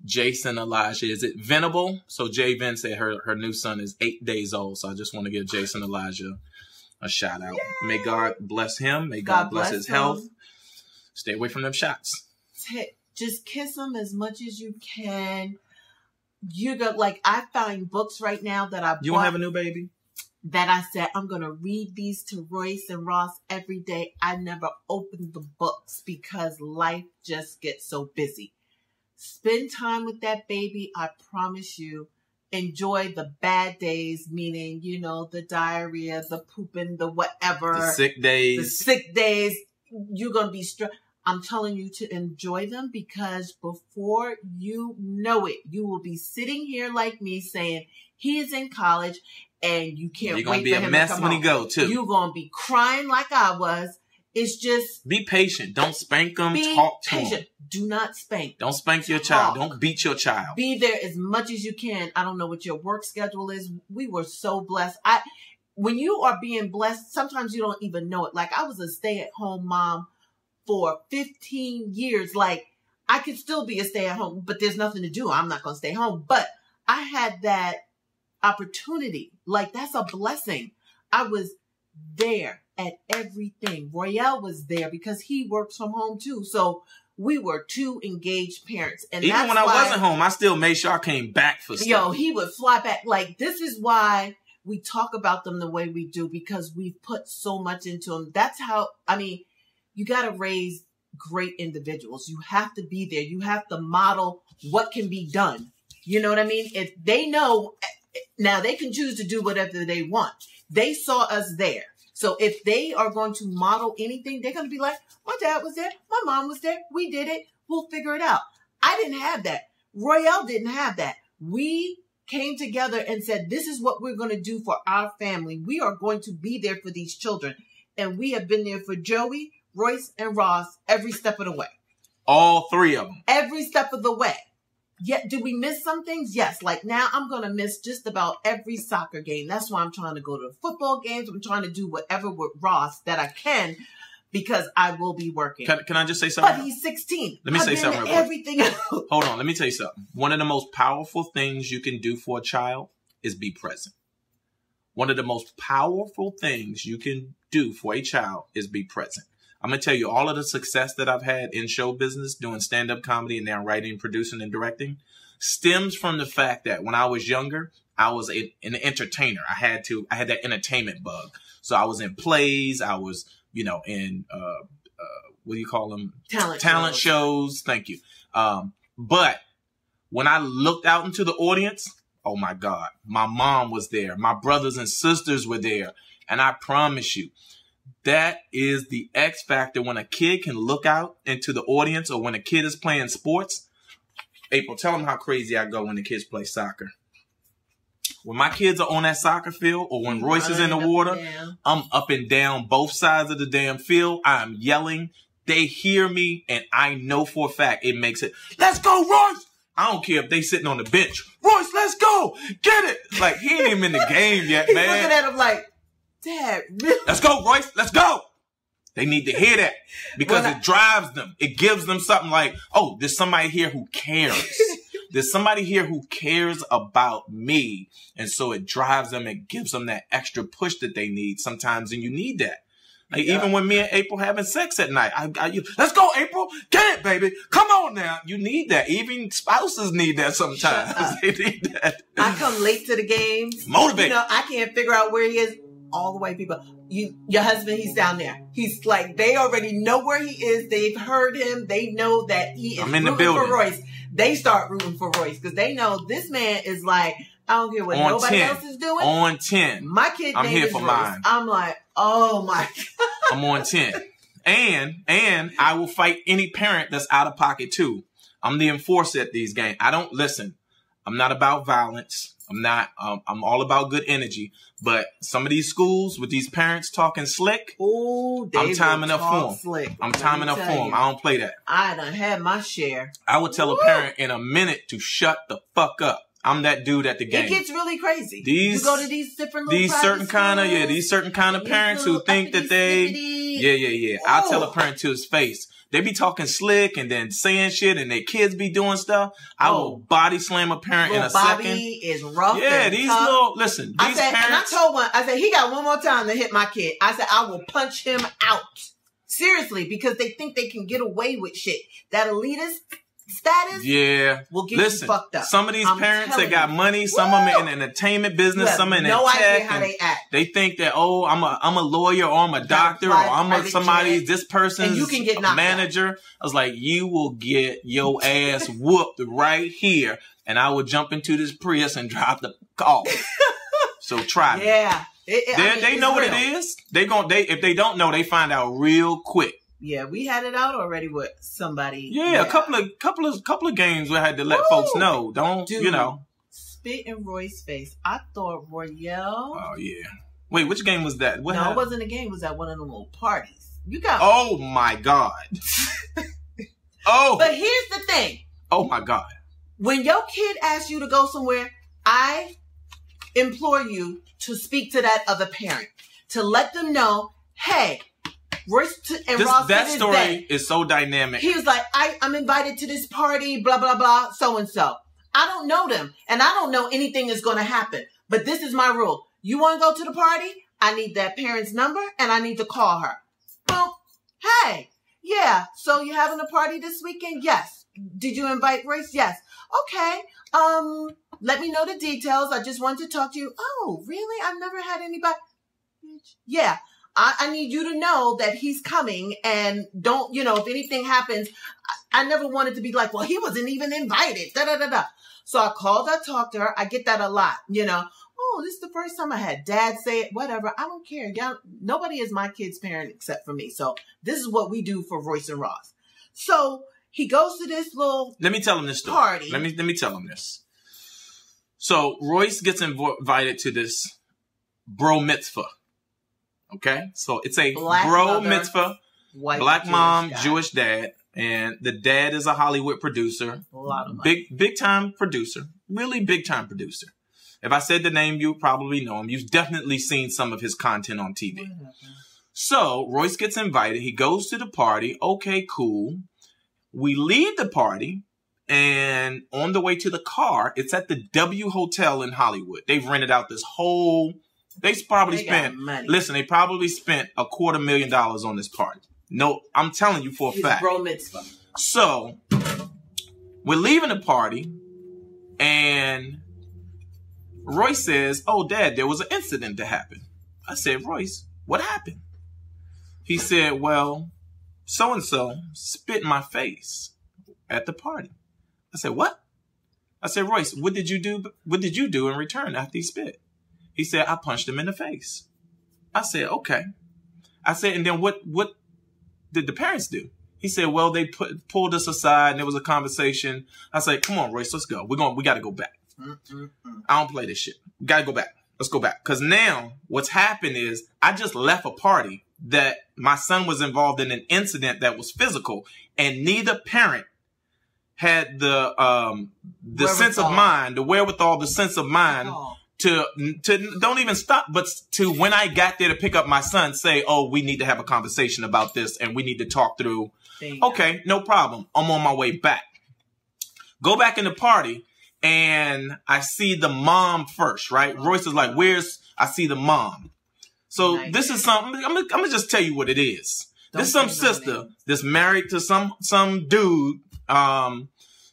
Jason Elijah. Is it Venable? So Jay Vin said her new son is 8 days old. So I just want to give Jason Elijah a shout out. Yay! May God bless him. May God bless his health. Stay away from them shots. Just kiss him as much as you can. I find books right now that I bought. You won't have a new baby? That I said, I'm going to read these to Royce and Ross every day. I never opened the books because life just gets so busy. Spend time with that baby. I promise you. Enjoy the bad days, meaning, the diarrhea, the pooping, the whatever. The sick days. You're going to be stressed. I'm telling you to enjoy them because before you know it, you will be sitting here like me saying, he is in college and you can't wait for him to come home. You're going to be a mess when he go, too. You're going to be crying like I was. It's just... Be patient. Don't spank them. Talk to him. Do not spank. Don't spank your child. Don't beat your child. Be there as much as you can. I don't know what your work schedule is. We were so blessed. When you are being blessed, sometimes you don't even know it. Like, I was a stay-at-home mom for 15 years. Like, I could still be a stay-at-home, but there's nothing to do. I'm not going to stay home. But I had that opportunity. Like, that's a blessing. I was there at everything. Royale was there because he works from home too. So we were two engaged parents. And even when I wasn't home, I still made sure I came back for stuff. He would fly back. Like, this is why we talk about them the way we do, because we've put so much into them. That's how, you got to raise great individuals. You have to be there. You have to model what can be done. You know what I mean? If they know, now they can choose to do whatever they want. They saw us there. So if they are going to model anything, they're going to be like, my dad was there. My mom was there. We did it. We'll figure it out. I didn't have that. Royale didn't have that. We came together and said, this is what we're going to do for our family. We are going to be there for these children. And we have been there for Joey, Royce, and Ross every step of the way. All three of them. Every step of the way. Yet, did we miss some things? Yes. Like now, I'm going to miss just about every soccer game. That's why I'm trying to go to football games. I'm trying to do whatever with Ross that I can because I will be working. Can I just say something? But he's 16. Let me say something real quick. Everything else. Hold on. Let me tell you something. One of the most powerful things you can do for a child is be present. One of the most powerful things you can do for a child is be present. I'm going to tell you, all of the success that I've had in show business, doing stand-up comedy and now writing, producing, and directing, stems from the fact that when I was younger, I was an entertainer. I had that entertainment bug. So I was in plays. I was, in, what do you call them? Talent shows. Thank you. But when I looked out into the audience, oh my God, my mom was there. My brothers and sisters were there. And I promise you, that is the X factor. When a kid can look out into the audience, or when a kid is playing sports. April, tell them how crazy I go when the kids play soccer. When my kids are on that soccer field, or when Royce is in the water, I'm up and down both sides of the damn field. I'm yelling. They hear me, and I know for a fact it makes it, let's go, Royce! I don't care if they sitting on the bench. Royce, let's go! Get it! Like, he ain't even in the game yet, He's man. looking at him like, Dad, really? Let's go, Royce. Let's go. They need to hear that because it drives them. It gives them something like, oh, there's somebody here who cares. There's somebody here who cares about me. And so it drives them and gives them that extra push that they need sometimes. And you need that. Like, even when me and April having sex at night, let's go, April. Get it, baby. Come on now. You need that. Even spouses need that sometimes. They need that. I come late to the games. Motivate. I can't figure out where he is. All the white people. Your husband, he's down there. He's like, they already know where he is. They've heard him. They know that he is rooting for Royce. They start rooting for Royce because they know this man is like, I don't care what nobody else is doing. On 10. My kid I'm name here is for Royce. mine. I'm like, oh my God. I'm on 10. And I will fight any parent that's out of pocket too. I'm the enforcer at these games. I don't listen. I'm not about violence. I'm all about good energy. But some of these schools with these parents talking slick, I'm timing up for them. I'm timing up for them. I don't play that. I done had my share. I would tell a parent in a minute to shut the fuck up. I'm that dude at the game. It gets really crazy. You go to these different little these certain kind of parents who think that they, I'll tell a parent to his face. They be talking slick and then saying shit, and their kids be doing stuff. I will body slam a parent in a second. Bobby is rough. Yeah, these tough. little, listen, these parents. And I told one, I said, he got one more time to hit my kid. I said, I will punch him out. Seriously, because they think they can get away with shit. That elitist status will get you fucked up. Some of these parents, they got money. Some of them in the entertainment business. Some in no tech. idea how they act. They think that, oh, I'm a lawyer, or I'm a doctor, or I'm somebody, this person's you can get manager. I was like, you will get your ass whooped right here. And I will jump into this Prius and drop the call. So try me. Yeah. They know what it is. If they don't know, they find out real quick. Yeah, we had it out already with somebody. Yeah, a couple of games we had to let folks know. Dude, spit in Roy's face. I thought Royale. Oh yeah. Wait, which game was that? It wasn't a game. It was at one of them little parties. You got. Oh my God. Oh. But here's the thing. Oh my God. When your kid asks you to go somewhere, I implore you to speak to that other parent to let them know, hey. Royce and Ross that story is so dynamic. He was like, I'm invited to this party, blah, blah, blah, so-and-so. I don't know them, and I don't know anything is going to happen. But this is my rule. You want to go to the party? I need that parent's number, and I need to call her. Boom. Hey, yeah, so you having a party this weekend? Yes. Did you invite Royce? Yes. Okay. Let me know the details. I just wanted to talk to you. Oh, really? I've never had anybody. Yeah. I need you to know that he's coming, and don't, if anything happens, I never wanted to be like, well, he wasn't even invited, da-da-da-da. So I called her, talked to her. I get that a lot, Oh, this is the first time I had dad say it, whatever. I don't care. Nobody is my kid's parent except for me. So this is what we do for Royce and Ross. So he goes to this little Let me tell him this story. Party. Let me tell him this. So Royce gets invited to this bro mitzvah. Okay, so it's a bro mitzvah, black mom, Jewish dad, and the dad is a Hollywood producer, a lot of money. big time producer, really big time producer. If I said the name, you probably know him. You've definitely seen some of his content on TV. So Royce gets invited. He goes to the party. Okay, cool. We leave the party, and on the way to the car, it's at the W Hotel in Hollywood. They've rented out this whole They probably They spent, got money. listen, they probably spent $250,000 on this party. No, I'm telling you for a fact. Bro mitzvah. So, we're leaving the party, and Royce says, oh, Dad, there was an incident that happened. I said, Royce, what happened? He said, well, so-and-so spit in my face at the party. I said, what? I said, Royce, what did you do? What did you do in return after he spit? He said, I punched him in the face. I said, okay. I said, and then what did the parents do? He said, well, they pulled us aside and there was a conversation. I said, come on, Royce, let's go. We got to go back. I don't play this shit. We got to go back. Let's go back. Because now what's happened is I just left a party that my son was involved in an incident that was physical, and neither parent had the sense of mind, the wherewithal, the sense of mind to don't even stop, but to, when I got there to pick up my son, say, oh, we need to have a conversation about this and we need to talk through. Okay, no problem. I'm on my way back. Go back in the party and I see the mom first, right? Royce is like, I see the mom. So this is something, I'm gonna just tell you what it is. This is some sister that's married to some dude.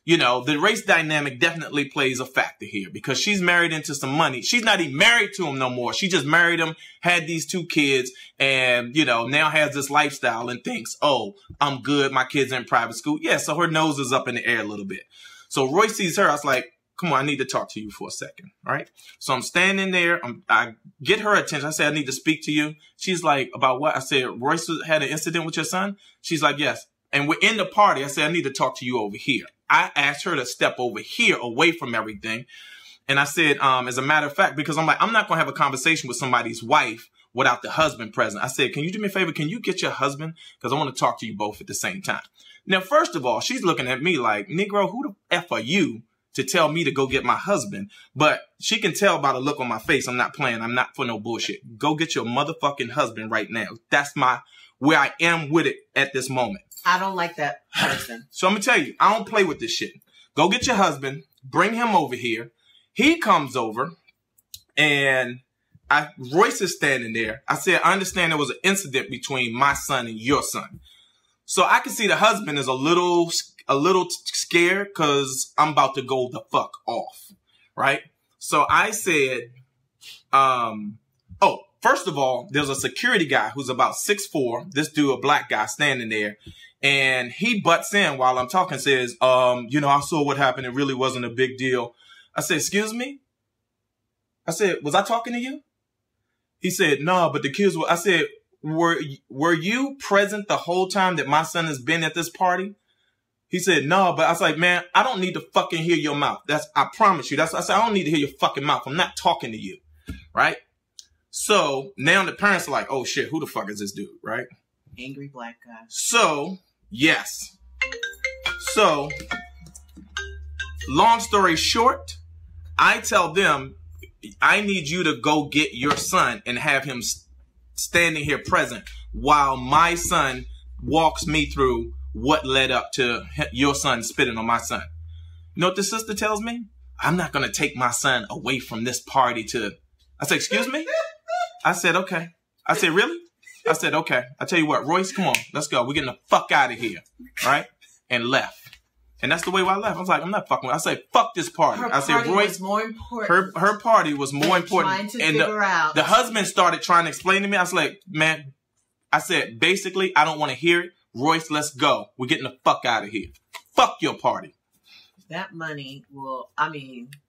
You know, the race dynamic definitely plays a factor here because she's married into some money. She's not even married to him no more. She just married him, had these 2 kids, and, you know, now has this lifestyle and thinks, oh, I'm good. My kids are in private school. Yeah, so her nose is up in the air a little bit. So Roy sees her. I was like, come on, I need to talk to you for a second. All right. So I'm standing there. I get her attention. I say, I need to speak to you. She's like, about what? I said, Royce had an incident with your son? She's like, yes. And we're in the party. I said, I need to talk to you over here. I asked her to step over here away from everything. And I said, as a matter of fact, because I'm like, I'm not going to have a conversation with somebody's wife without the husband present. I said, can you do me a favor? Can you get your husband? Because I want to talk to you both at the same time. Now, first of all, she's looking at me like, Negro, who the F are you to tell me to go get my husband? But she can tell by the look on my face. I'm not playing. I'm not for no bullshit. Go get your motherfucking husband right now. That's where I am with it at this moment. I don't like that person. So I'm going to tell you, I don't play with this shit. Go get your husband. Bring him over here. He comes over and Royce is standing there. I said, I understand there was an incident between my son and your son. So I can see the husband is a little scared because I'm about to go the fuck off. Right? So I said, first of all, there's a security guy who's about 6'4". This dude, a black guy, standing there. And he butts in while I'm talking, says, you know, I saw what happened. It really wasn't a big deal. I said, excuse me? I said, was I talking to you? He said, no, but the kids were. I said, were you present the whole time that my son has been at this party? He said, no, but I was like, man, I don't need to fucking hear your mouth. I promise you. I said, I don't need to hear your fucking mouth. I'm not talking to you. Right? So now the parents are like, oh shit, who the fuck is this dude? Right? Angry black guy. So, yes. So, long story short, I tell them, I need you to go get your son and have him standing here present while my son walks me through what led up to your son spitting on my son. You know what the sister tells me? I'm not going to take my son away from this party to... I said, excuse me? I said, okay. I said, really? I said, okay. I tell you what, Royce, come on, let's go. We're getting the fuck out of here. Right? And left. And that's the way I left. I was like, I'm not fucking with it. I said, fuck this party. I said, Royce, was more important. Her party was more important. And the husband started trying to explain to me. I was like, man, I said, basically, I don't want to hear it. Royce, let's go. We're getting the fuck out of here. Fuck your party. That money will,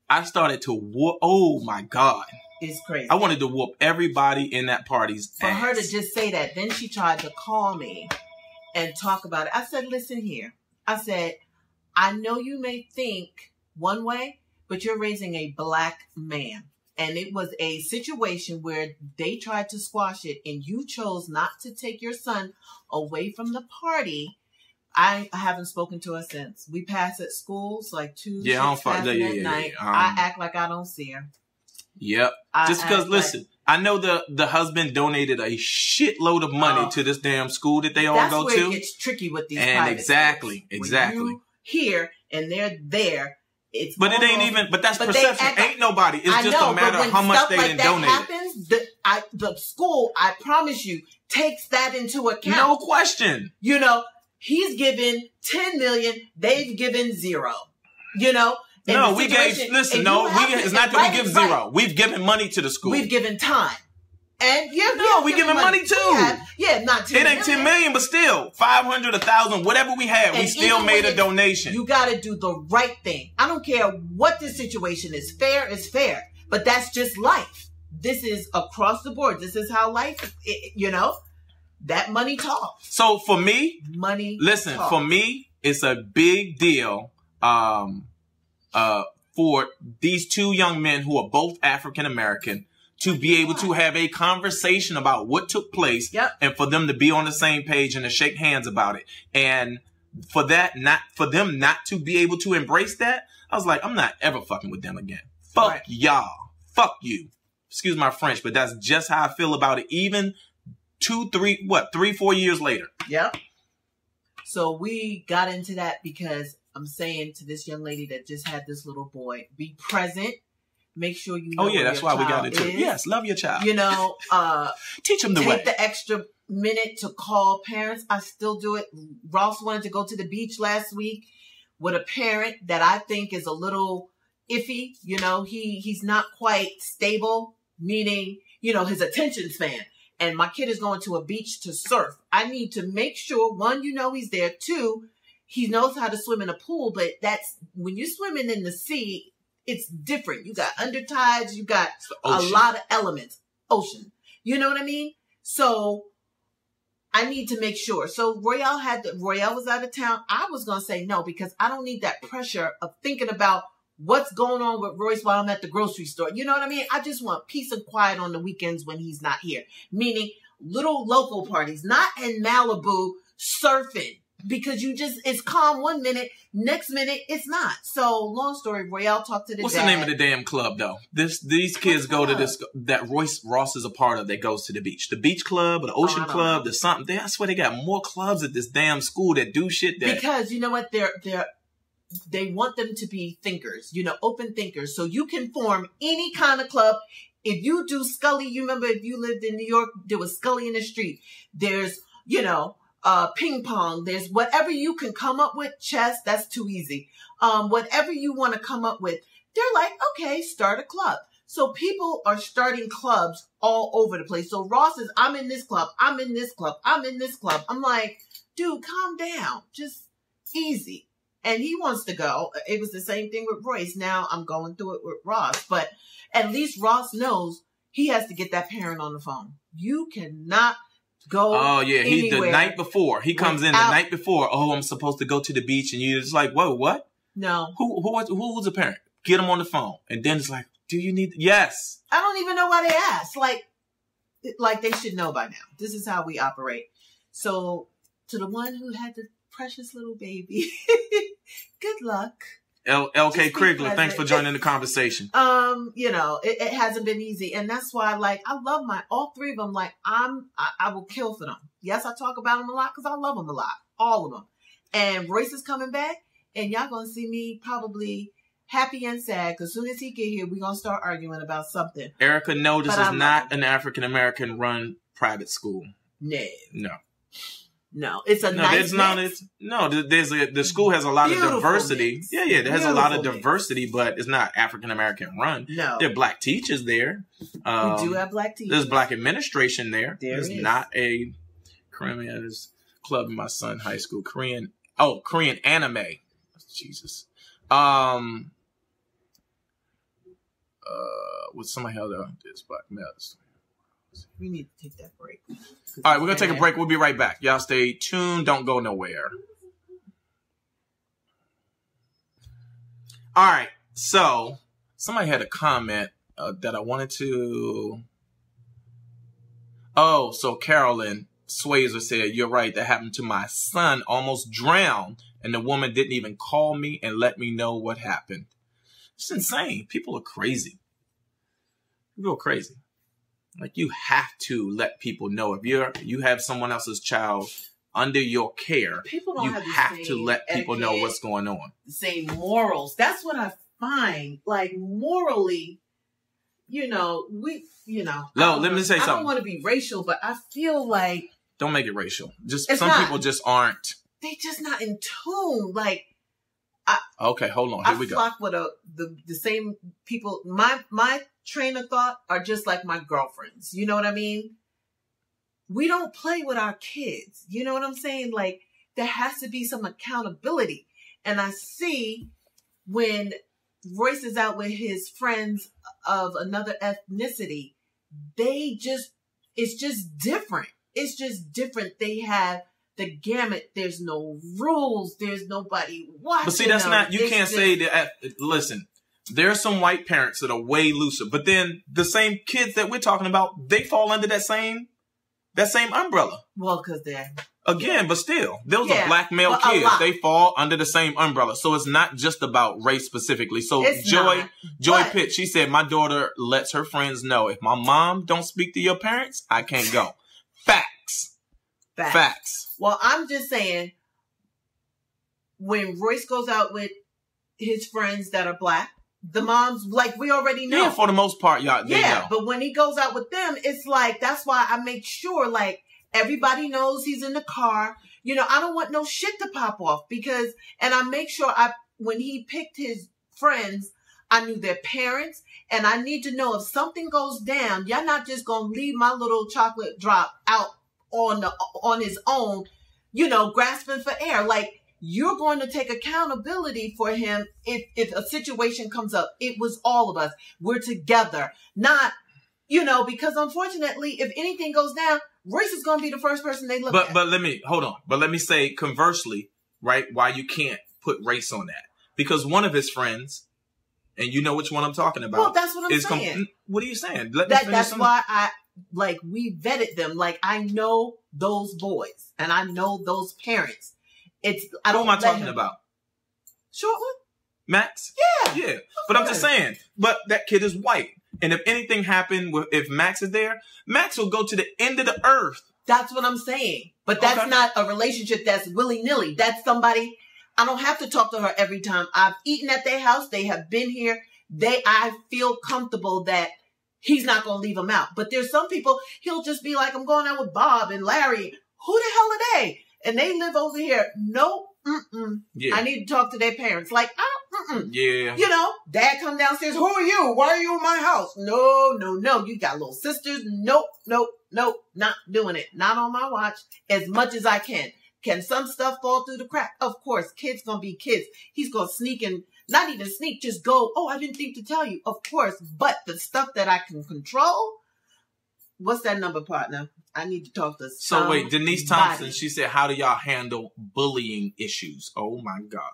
I started to whoop. Oh my God. It's crazy. I wanted to whoop everybody in that party's ass. For her to just say that. Then she tried to call me and talk about it. I said, listen here. I said, I know you may think one way, but you're raising a black man. And it was a situation where they tried to squash it and you chose not to take your son away from the party. I haven't spoken to her since. We pass at schools like 2 shifts passing at night. I act like I don't see her. Yep. Just because, listen, I know the husband donated a shitload of money to this damn school that they all go to. That's where it gets tricky with these and private schools. Exactly. When you here and they're there, But it ain't even. But that's perception. Ain't nobody. It's just a matter of how much they didn't donate. Happens, the school, I promise you, takes that into account. No question. You know, he's given 10 million. They've given 0. You know. No, we gave. Listen, no, it's not that we give 0. We've given money to the school. We've given time. And we giving money too. Not 10 It ain't 10 million, but still 500, 1,000, whatever we had, we still made a donation. You got to do the right thing. I don't care what the situation is. Fair is fair, but that's just life. This is across the board. This is how life. That money talks. So for me, talks. For me, it's a big deal. For these 2 young men who are both African American. To be able to have a conversation about what took place, and for them to be on the same page and to shake hands about it, and for them not to be able to embrace that, I was like, I'm not ever fucking with them again. Fuck y'all. Fuck you. Excuse my French, but that's just how I feel about it. Even 3, 4 years later. Yep. So we got into that because I'm saying to this young lady that just had this little boy, be present. Make sure you know. Oh yeah, that's why we got into it. Yes, love your child. You know, teach them the way. Take the extra minute to call parents. I still do it. Ross wanted to go to the beach last week with a parent that I think is a little iffy. You know, he's not quite stable, meaning, his attention span. And my kid is going to a beach to surf. I need to make sure, 1, he's there. 2, he knows how to swim in a pool. But that's when you're swimming in the sea. It's different. You got undertides. You got a lot of elements. Ocean. You know what I mean? So I need to make sure. So Royale was out of town. I was going to say no because I don't need that pressure of thinking about what's going on with Royce while I'm at the grocery store. You know what I mean? I just want peace and quiet on the weekends when he's not here. Meaning little local parties, not in Malibu surfing. Because it's calm 1 minute, next minute it's not. So long story, Royale talked to the What's dad. the name of the damn club though? These kids go to this that Ross is a part of that goes to the beach. The beach club or the ocean club, the something. I swear they got more clubs at this damn school that do shit that. Because you know what? They want them to be thinkers, open thinkers. So you can form any kind of club. If you do Scully, you remember if you lived in New York, there was Scully in the street. There's, ping pong. There's whatever you can come up with. Chess, that's too easy. Whatever you want to come up with. They're like, okay, start a club. So people are starting clubs all over the place. So Ross is, I'm in this club. I'm in this club. I'm in this club. I'm like, dude, calm down. Just easy. And he wants to go. It was the same thing with Royce. Now I'm going through it with Ross. But at least Ross knows he has to get that parent on the phone. You cannot go. Oh yeah, he's the night before. He comes in the night before. Oh, I'm supposed to go to the beach, and you're just like, whoa, what? No. Who was the parent? Get him on the phone, and then it's like, do you need? Yes. I don't even know why they asked. Like they should know by now. This is how we operate. So to the one who had the precious little baby, good luck. LK Krigler, thanks for joining the conversation. It hasn't been easy. And that's why, I love all 3 of them. I will kill for them. Yes, I talk about them a lot because I love them a lot. All of them. And Royce is coming back. And y'all going to see me probably happy and sad because as soon as he get here, we're going to start arguing about something. Erica, no, this is not an African-American run private school. No. No, it's a nice mix. The school has a lot of diversity. Mix. Yeah, there has a lot of diversity, but it's not African American run. No, there are black teachers there. We do have black teachers. There's black administration there. There's not a Korean club in my son's high school. Korean anime. Jesus. With somebody held on this black males. We need to take that break. All right, we're going to take a break. We'll be right back. Y'all stay tuned. Don't go nowhere. All right. So somebody had a comment that I wanted to. Oh, so Carolyn Swayzer said, you're right. That happened to my son. Almost drowned. And the woman didn't even call me and let me know what happened. It's insane. People are crazy. People are crazy. You have to let people know if you have someone else's child under your care. People don't you have to let people know what's going on. The same morals. That's what I fine. Like morally, No, let me say something. I don't want to be racial, but I feel like don't make it racial. Just some people just aren't. They just not in tune. Like, okay, hold on. Here we go. I flock with the same people. My train of thought are just like my girlfriends. You know what I mean? We don't play with our kids. You know what I'm saying? Like, there has to be some accountability. And I see when Royce is out with his friends of another ethnicity, it's just different. It's just different. They have the gamut. There's no rules. There's nobody watching. But see, that's not, you can't say that. Listen, there are some white parents that are way looser, but then the same kids that we're talking about, they fall under that same umbrella. Well, because they're... Again, but still, those are black male kids. They fall under the same umbrella. So it's not just about race specifically. So Joy Pitt, she said, my daughter lets her friends know, if my mom don't speak to your parents, I can't go. Facts. Well, I'm just saying, when Royce goes out with his friends that are black, the moms, like, we already know. Yeah, for the most part, y'all. Yeah, but when he goes out with them, it's like, that's why I make sure, like, everybody knows he's in the car. I don't want no shit to pop off and I make sure when he picked his friends, I knew their parents, and I need to know if something goes down, y'all not just going to leave my little chocolate drop out on his own, grasping for air. Like, you're going to take accountability for him if a situation comes up. It was all of us. We're together. Not, because unfortunately, if anything goes down, Royce is going to be the first person they look at. But let me say conversely, right, why you can't put race on that. Because one of his friends, and you know which one I'm talking about. Well, that's what I'm saying. What are you saying? That's why we vetted them. Like, I know those boys and I know those parents. Who am I talking about? Short one? Max? Yeah. But I'm just saying, but that kid is white. And if anything happened, if Max is there, Max will go to the end of the earth. That's what I'm saying. But that's not a relationship that's willy-nilly. That's somebody, I don't have to talk to her every time. I've eaten at their house. They have been here. I feel comfortable that he's not going to leave them out. But there's some people, he'll just be like, I'm going out with Bob and Larry. Who the hell are they? And they live over here. Nope. Yeah. I need to talk to their parents. Like, yeah. Dad come downstairs. Who are you? Why are you in my house? No. You got little sisters. Nope. Not doing it. Not on my watch. As much as I can. Can some stuff fall through the crack? Of course. Kids gonna be kids. He's gonna sneak and not even sneak. Just go. Oh, I didn't think to tell you. Of course. But the stuff that I can control. What's that number, partner? I need to talk to So wait, Denise Thompson, she said, how do y'all handle bullying issues? Oh my God.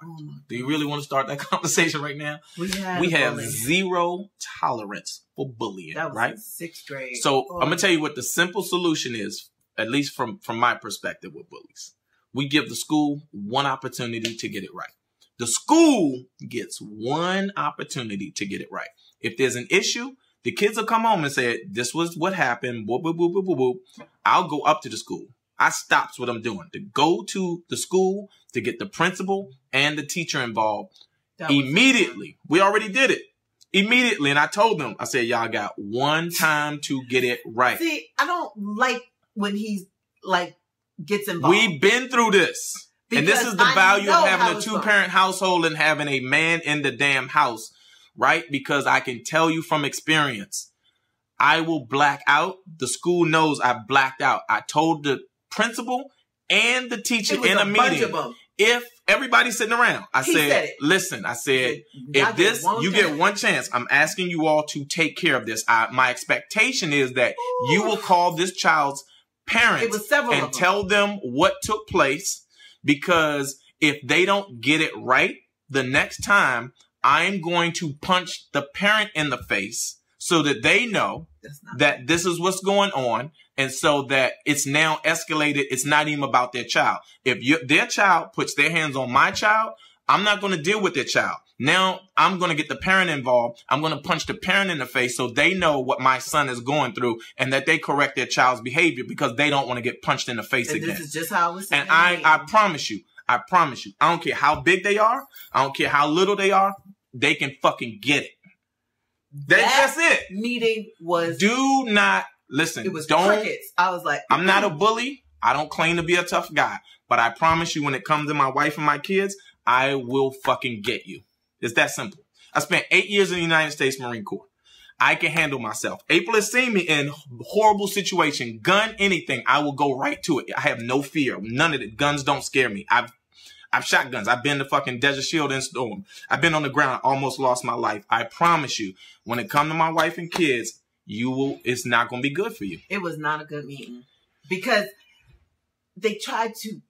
Do you really want to start that conversation right now? We have zero tolerance for bullying, that was right? In 6th grade. So I'm going to tell you what the simple solution is, at least from my perspective with bullies. We give the school one opportunity to get it right. The school gets one opportunity to get it right. If there's an issue, the kids will come home and say, this was what happened. Boop, boop, boop, boop, boop, boop. I'll go up to the school. I stops what I'm doing to go to the school to get the principal and the teacher involved immediately. We already did it immediately. And I told them, I said, y'all got one time to get it right. See, I don't like when he's like gets involved. We've been through this. And this is the value of having a 2-parent household and having a man in the damn house. Right? Because I can tell you from experience, I will black out. The school knows I blacked out. I told the principal and the teacher in a meeting, if everybody's sitting around, I said, listen, I said, if this, you get one chance, I'm asking you all to take care of this. My expectation is that you will call this child's parents and tell them what took place, because if they don't get it right the next time, I'm going to punch the parent in the face so that they know that this is what's going on, and so that it's now escalated. It's not even about their child. If their child puts their hands on my child, I'm not going to deal with their child. Now I'm going to get the parent involved. I'm going to punch the parent in the face so they know what my son is going through and that they correct their child's behavior, because they don't want to get punched in the face again. This is just how I was saying. And I promise you, I don't care how big they are. I don't care how little they are. they can fucking get it. That's it. Meeting was... Do not... Listen, it was crickets. I was like... I'm not a bully. I don't claim to be a tough guy. But I promise you, when it comes to my wife and my kids, I will fucking get you. It's that simple. I spent 8 years in the United States Marine Corps. I can handle myself. April has seen me in horrible situation. Gun, anything. I will go right to it. I have no fear. None of it. Guns don't scare me. I've shot guns. I've been to fucking Desert Shield and Storm. I've been on the ground. Almost lost my life. I promise you, when it comes to my wife and kids, it's not going to be good for you. It was not a good meeting because they tried to,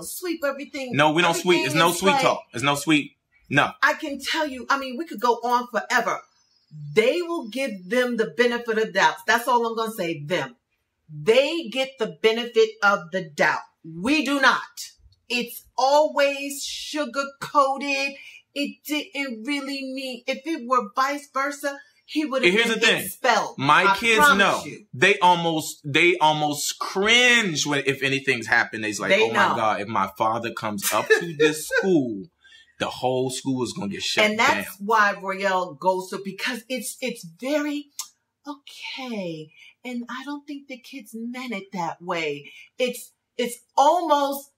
sweep everything. No, we don't sweep. There's no sweet talk. There's no sweet. No. I can tell you, we could go on forever. They will give them the benefit of doubt. That's all I'm going to say. Them. They get the benefit of the doubt. We do not. It's always sugar-coated. It didn't really mean, if it were vice versa, he would have been expelled. My kids know. They almost cringe if anything's happened. They're like, oh my God, if my father comes up to this school, the whole school is going to get shut down. And that's why Royale goes to, because it's very, okay. And I don't think the kids meant it that way. It's almost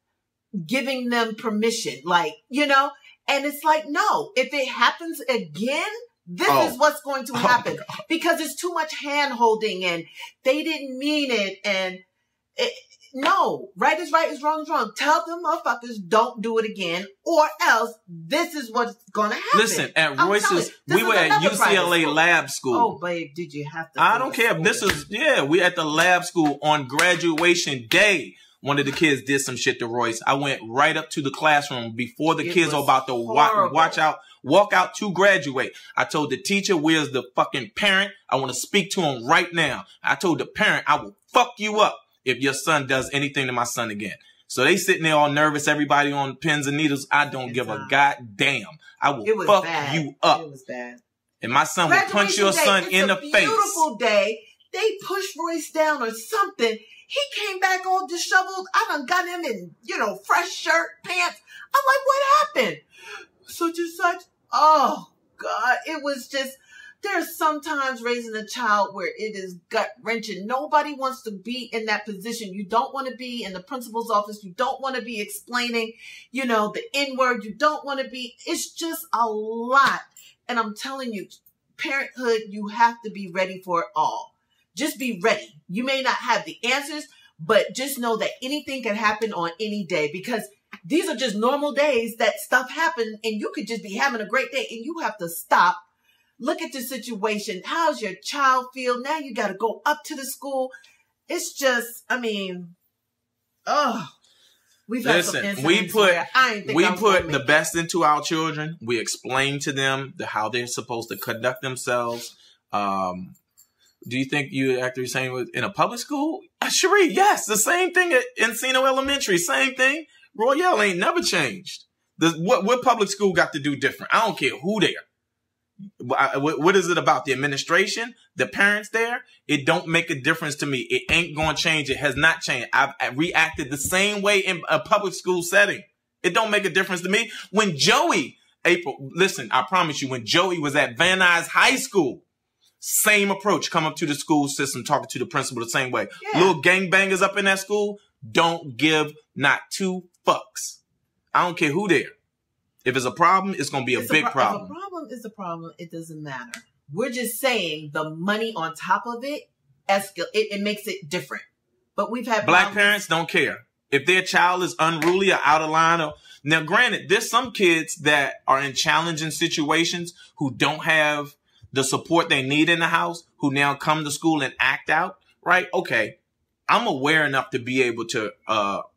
giving them permission, and it's like, no, if it happens again, this is what's going to happen, because it's too much hand holding and they didn't mean it. And no, right is right, is wrong is wrong. Tell them motherfuckers don't do it again, or else this is what's going to happen. Listen, at Royce's, we were at UCLA lab school. Oh, babe, did you have to? I don't care. We at the lab school on graduation day. One of the kids did some shit to Royce. I went right up to the classroom before the kids are about to walk out to graduate. I told the teacher, where's the fucking parent? I want to speak to him right now. I told the parent, I will fuck you up if your son does anything to my son again. So they sitting there all nervous, everybody on pins and needles. I don't give a goddamn. I will fuck you up. It was bad. And my son will punch your son in the face. Beautiful day. They pushed Royce down or something. He came back all disheveled. I done got him in, fresh shirt, pants. I'm like, what happened? Such and such. Oh, God. It was just, there's sometimes raising a child where it is gut-wrenching. Nobody wants to be in that position. You don't want to be in the principal's office. You don't want to be explaining, the N-word. You don't want to be. It's just a lot. And I'm telling you, parenthood, you have to be ready for it all. Just be ready. You may not have the answers, but just know that anything can happen on any day, because these are just normal days that stuff happen, and you could just be having a great day and you have to stop. Look at the situation. How's your child feel? Now you got to go up to the school. It's just, we've had some incidents. We put the best into our children. We explain to them how they're supposed to conduct themselves. Do you think you act the same in a public school? Cherie, yes. The same thing at Encino Elementary. Same thing. Royale ain't never changed. What public school got to do different? I don't care who there. What is it about? The administration? The parents there? It don't make a difference to me. It ain't going to change. It has not changed. I've reacted the same way in a public school setting. It don't make a difference to me. When listen, I promise you, when Joey was at Van Nuys High School, same approach. Come up to the school system, talking to the principal the same way. Yeah. Little gangbangers up in that school, don't give not two fucks. I don't care who there. If it's a problem, it's going to be a big problem. If a problem is a problem, it doesn't matter. We're just saying the money on top of it, it makes it different. But we've had Black parents don't care. If their child is unruly or out of line. Now, granted, there's some kids that are in challenging situations who don't have the support they need in the house, who now come to school and act out, right? Okay, I'm aware enough to be able to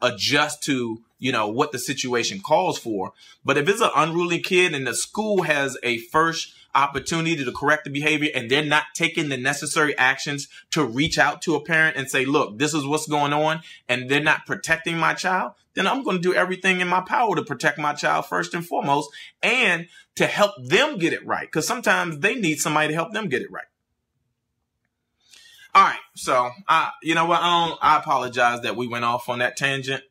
adjust to, what the situation calls for. But if it's an unruly kid and the school has a first opportunity to correct the behavior and they're not taking the necessary actions to reach out to a parent and say, look, this is what's going on, and they're not protecting my child, then I'm going to do everything in my power to protect my child first and foremost, and to help them get it right. Because sometimes they need somebody to help them get it right. All right. So, you know what? I apologize that we went off on that tangent.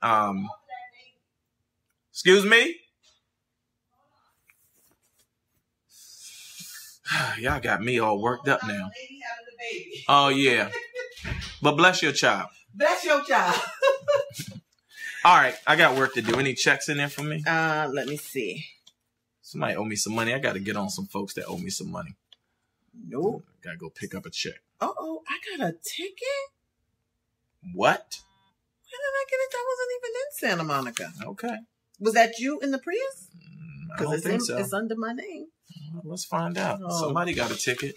Excuse me? Y'all got me all worked up now. Oh, yeah. But bless your child. Bless your child. All right, I got work to do. Any checks in there for me? Let me see. Somebody owe me some money. I got to get on some folks that owe me some money. Nope. Got to go pick up a check. Uh-oh, I got a ticket? What? When did I get it? I wasn't even in Santa Monica. Okay. Was that you in the Prius? I don't think so. It's under my name. Well, let's find out. Oh. Somebody got a ticket.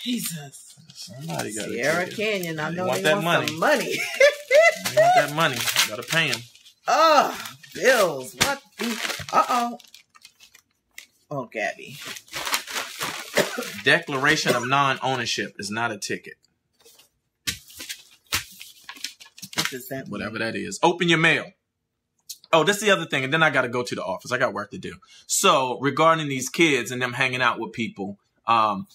Jesus. Somebody got a Sierra ticket. Canyon. I know want they that want some money. You want that money. Got to pay him. Oh, bills. What the? Uh-oh. Oh, Gabby. Declaration of non-ownership is not a ticket. What does that mean? Whatever that is. Open your mail. Oh, that's the other thing. And then I got to go to the office. I got work to do. So regarding these kids and them hanging out with people,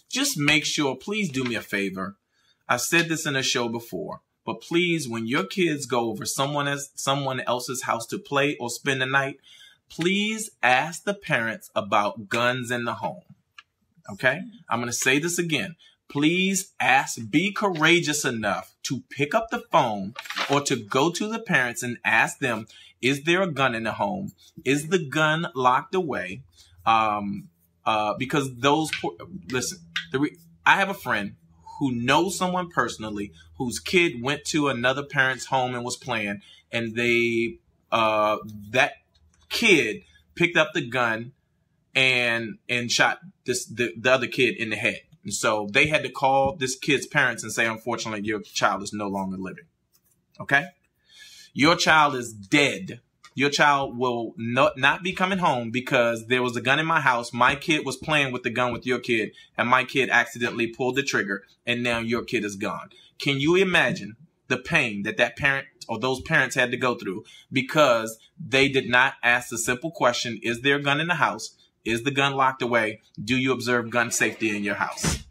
just make sure, please do me a favor. I said this in a show before, but please, when your kids go over someone else's house to play or spend the night, please ask the parents about guns in the home. Okay? I'm going to say this again. Please be courageous enough to pick up the phone or to go to the parents and ask them, is there a gun in the home? Is the gun locked away? Because listen, I have a friend who knows someone personally whose kid went to another parent's home and was playing, and that kid picked up the gun and shot the other kid in the head. And so they had to call this kid's parents and say, unfortunately, your child is no longer living. Okay? Your child is dead. Your child will not be coming home because there was a gun in my house. My kid was playing with the gun with your kid, and my kid accidentally pulled the trigger, and now your kid is gone. Can you imagine the pain that parent or those parents had to go through because they did not ask the simple question, is there a gun in the house? Is the gun locked away? Do you observe gun safety in your house?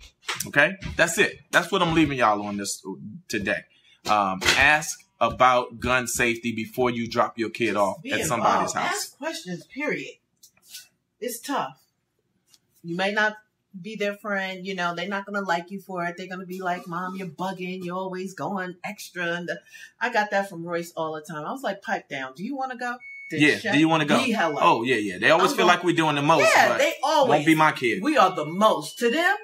Okay? That's it. That's what I'm leaving y'all on this today. Ask about gun safety before you drop your kid off at somebody's house. Ask questions, period. It's tough. You may not be their friend. You know, they're not going to like you for it. They're going to be like, Mom, you're bugging. You're always going extra. And I got that from Royce all the time. I was like, pipe down. Do you want to go? Do you want to go? Oh, yeah. They always feel like we're doing the most. Yeah, but they always. Won't be my kid. We are the most. To them,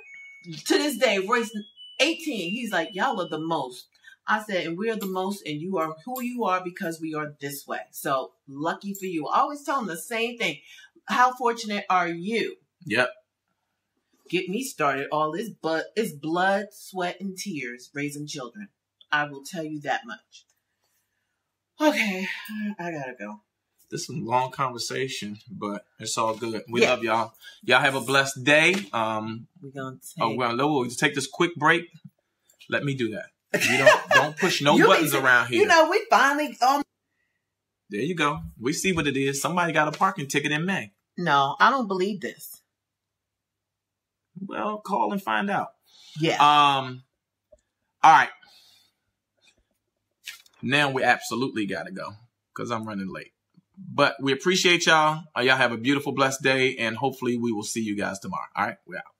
to this day, Royce, 18, he's like, y'all are the most. I said, and we're the most, and you are who you are because we are this way. So, lucky for you. I always tell them the same thing. How fortunate are you? Yep. Get me started. All this, but it's blood, sweat, and tears raising children. I will tell you that much. Okay, I gotta go. This is a long conversation, but it's all good. We love y'all. Y'all have a blessed day. We're gonna take this quick break. Let me do that. You don't push no buttons around here. You know, we finally There you go. We see what it is. Somebody got a parking ticket in May. No, I don't believe this. Well, call and find out. Yeah. All right. Now we absolutely gotta go because I'm running late. But we appreciate y'all. Y'all have a beautiful, blessed day, and hopefully we will see you guys tomorrow. All right, we're out.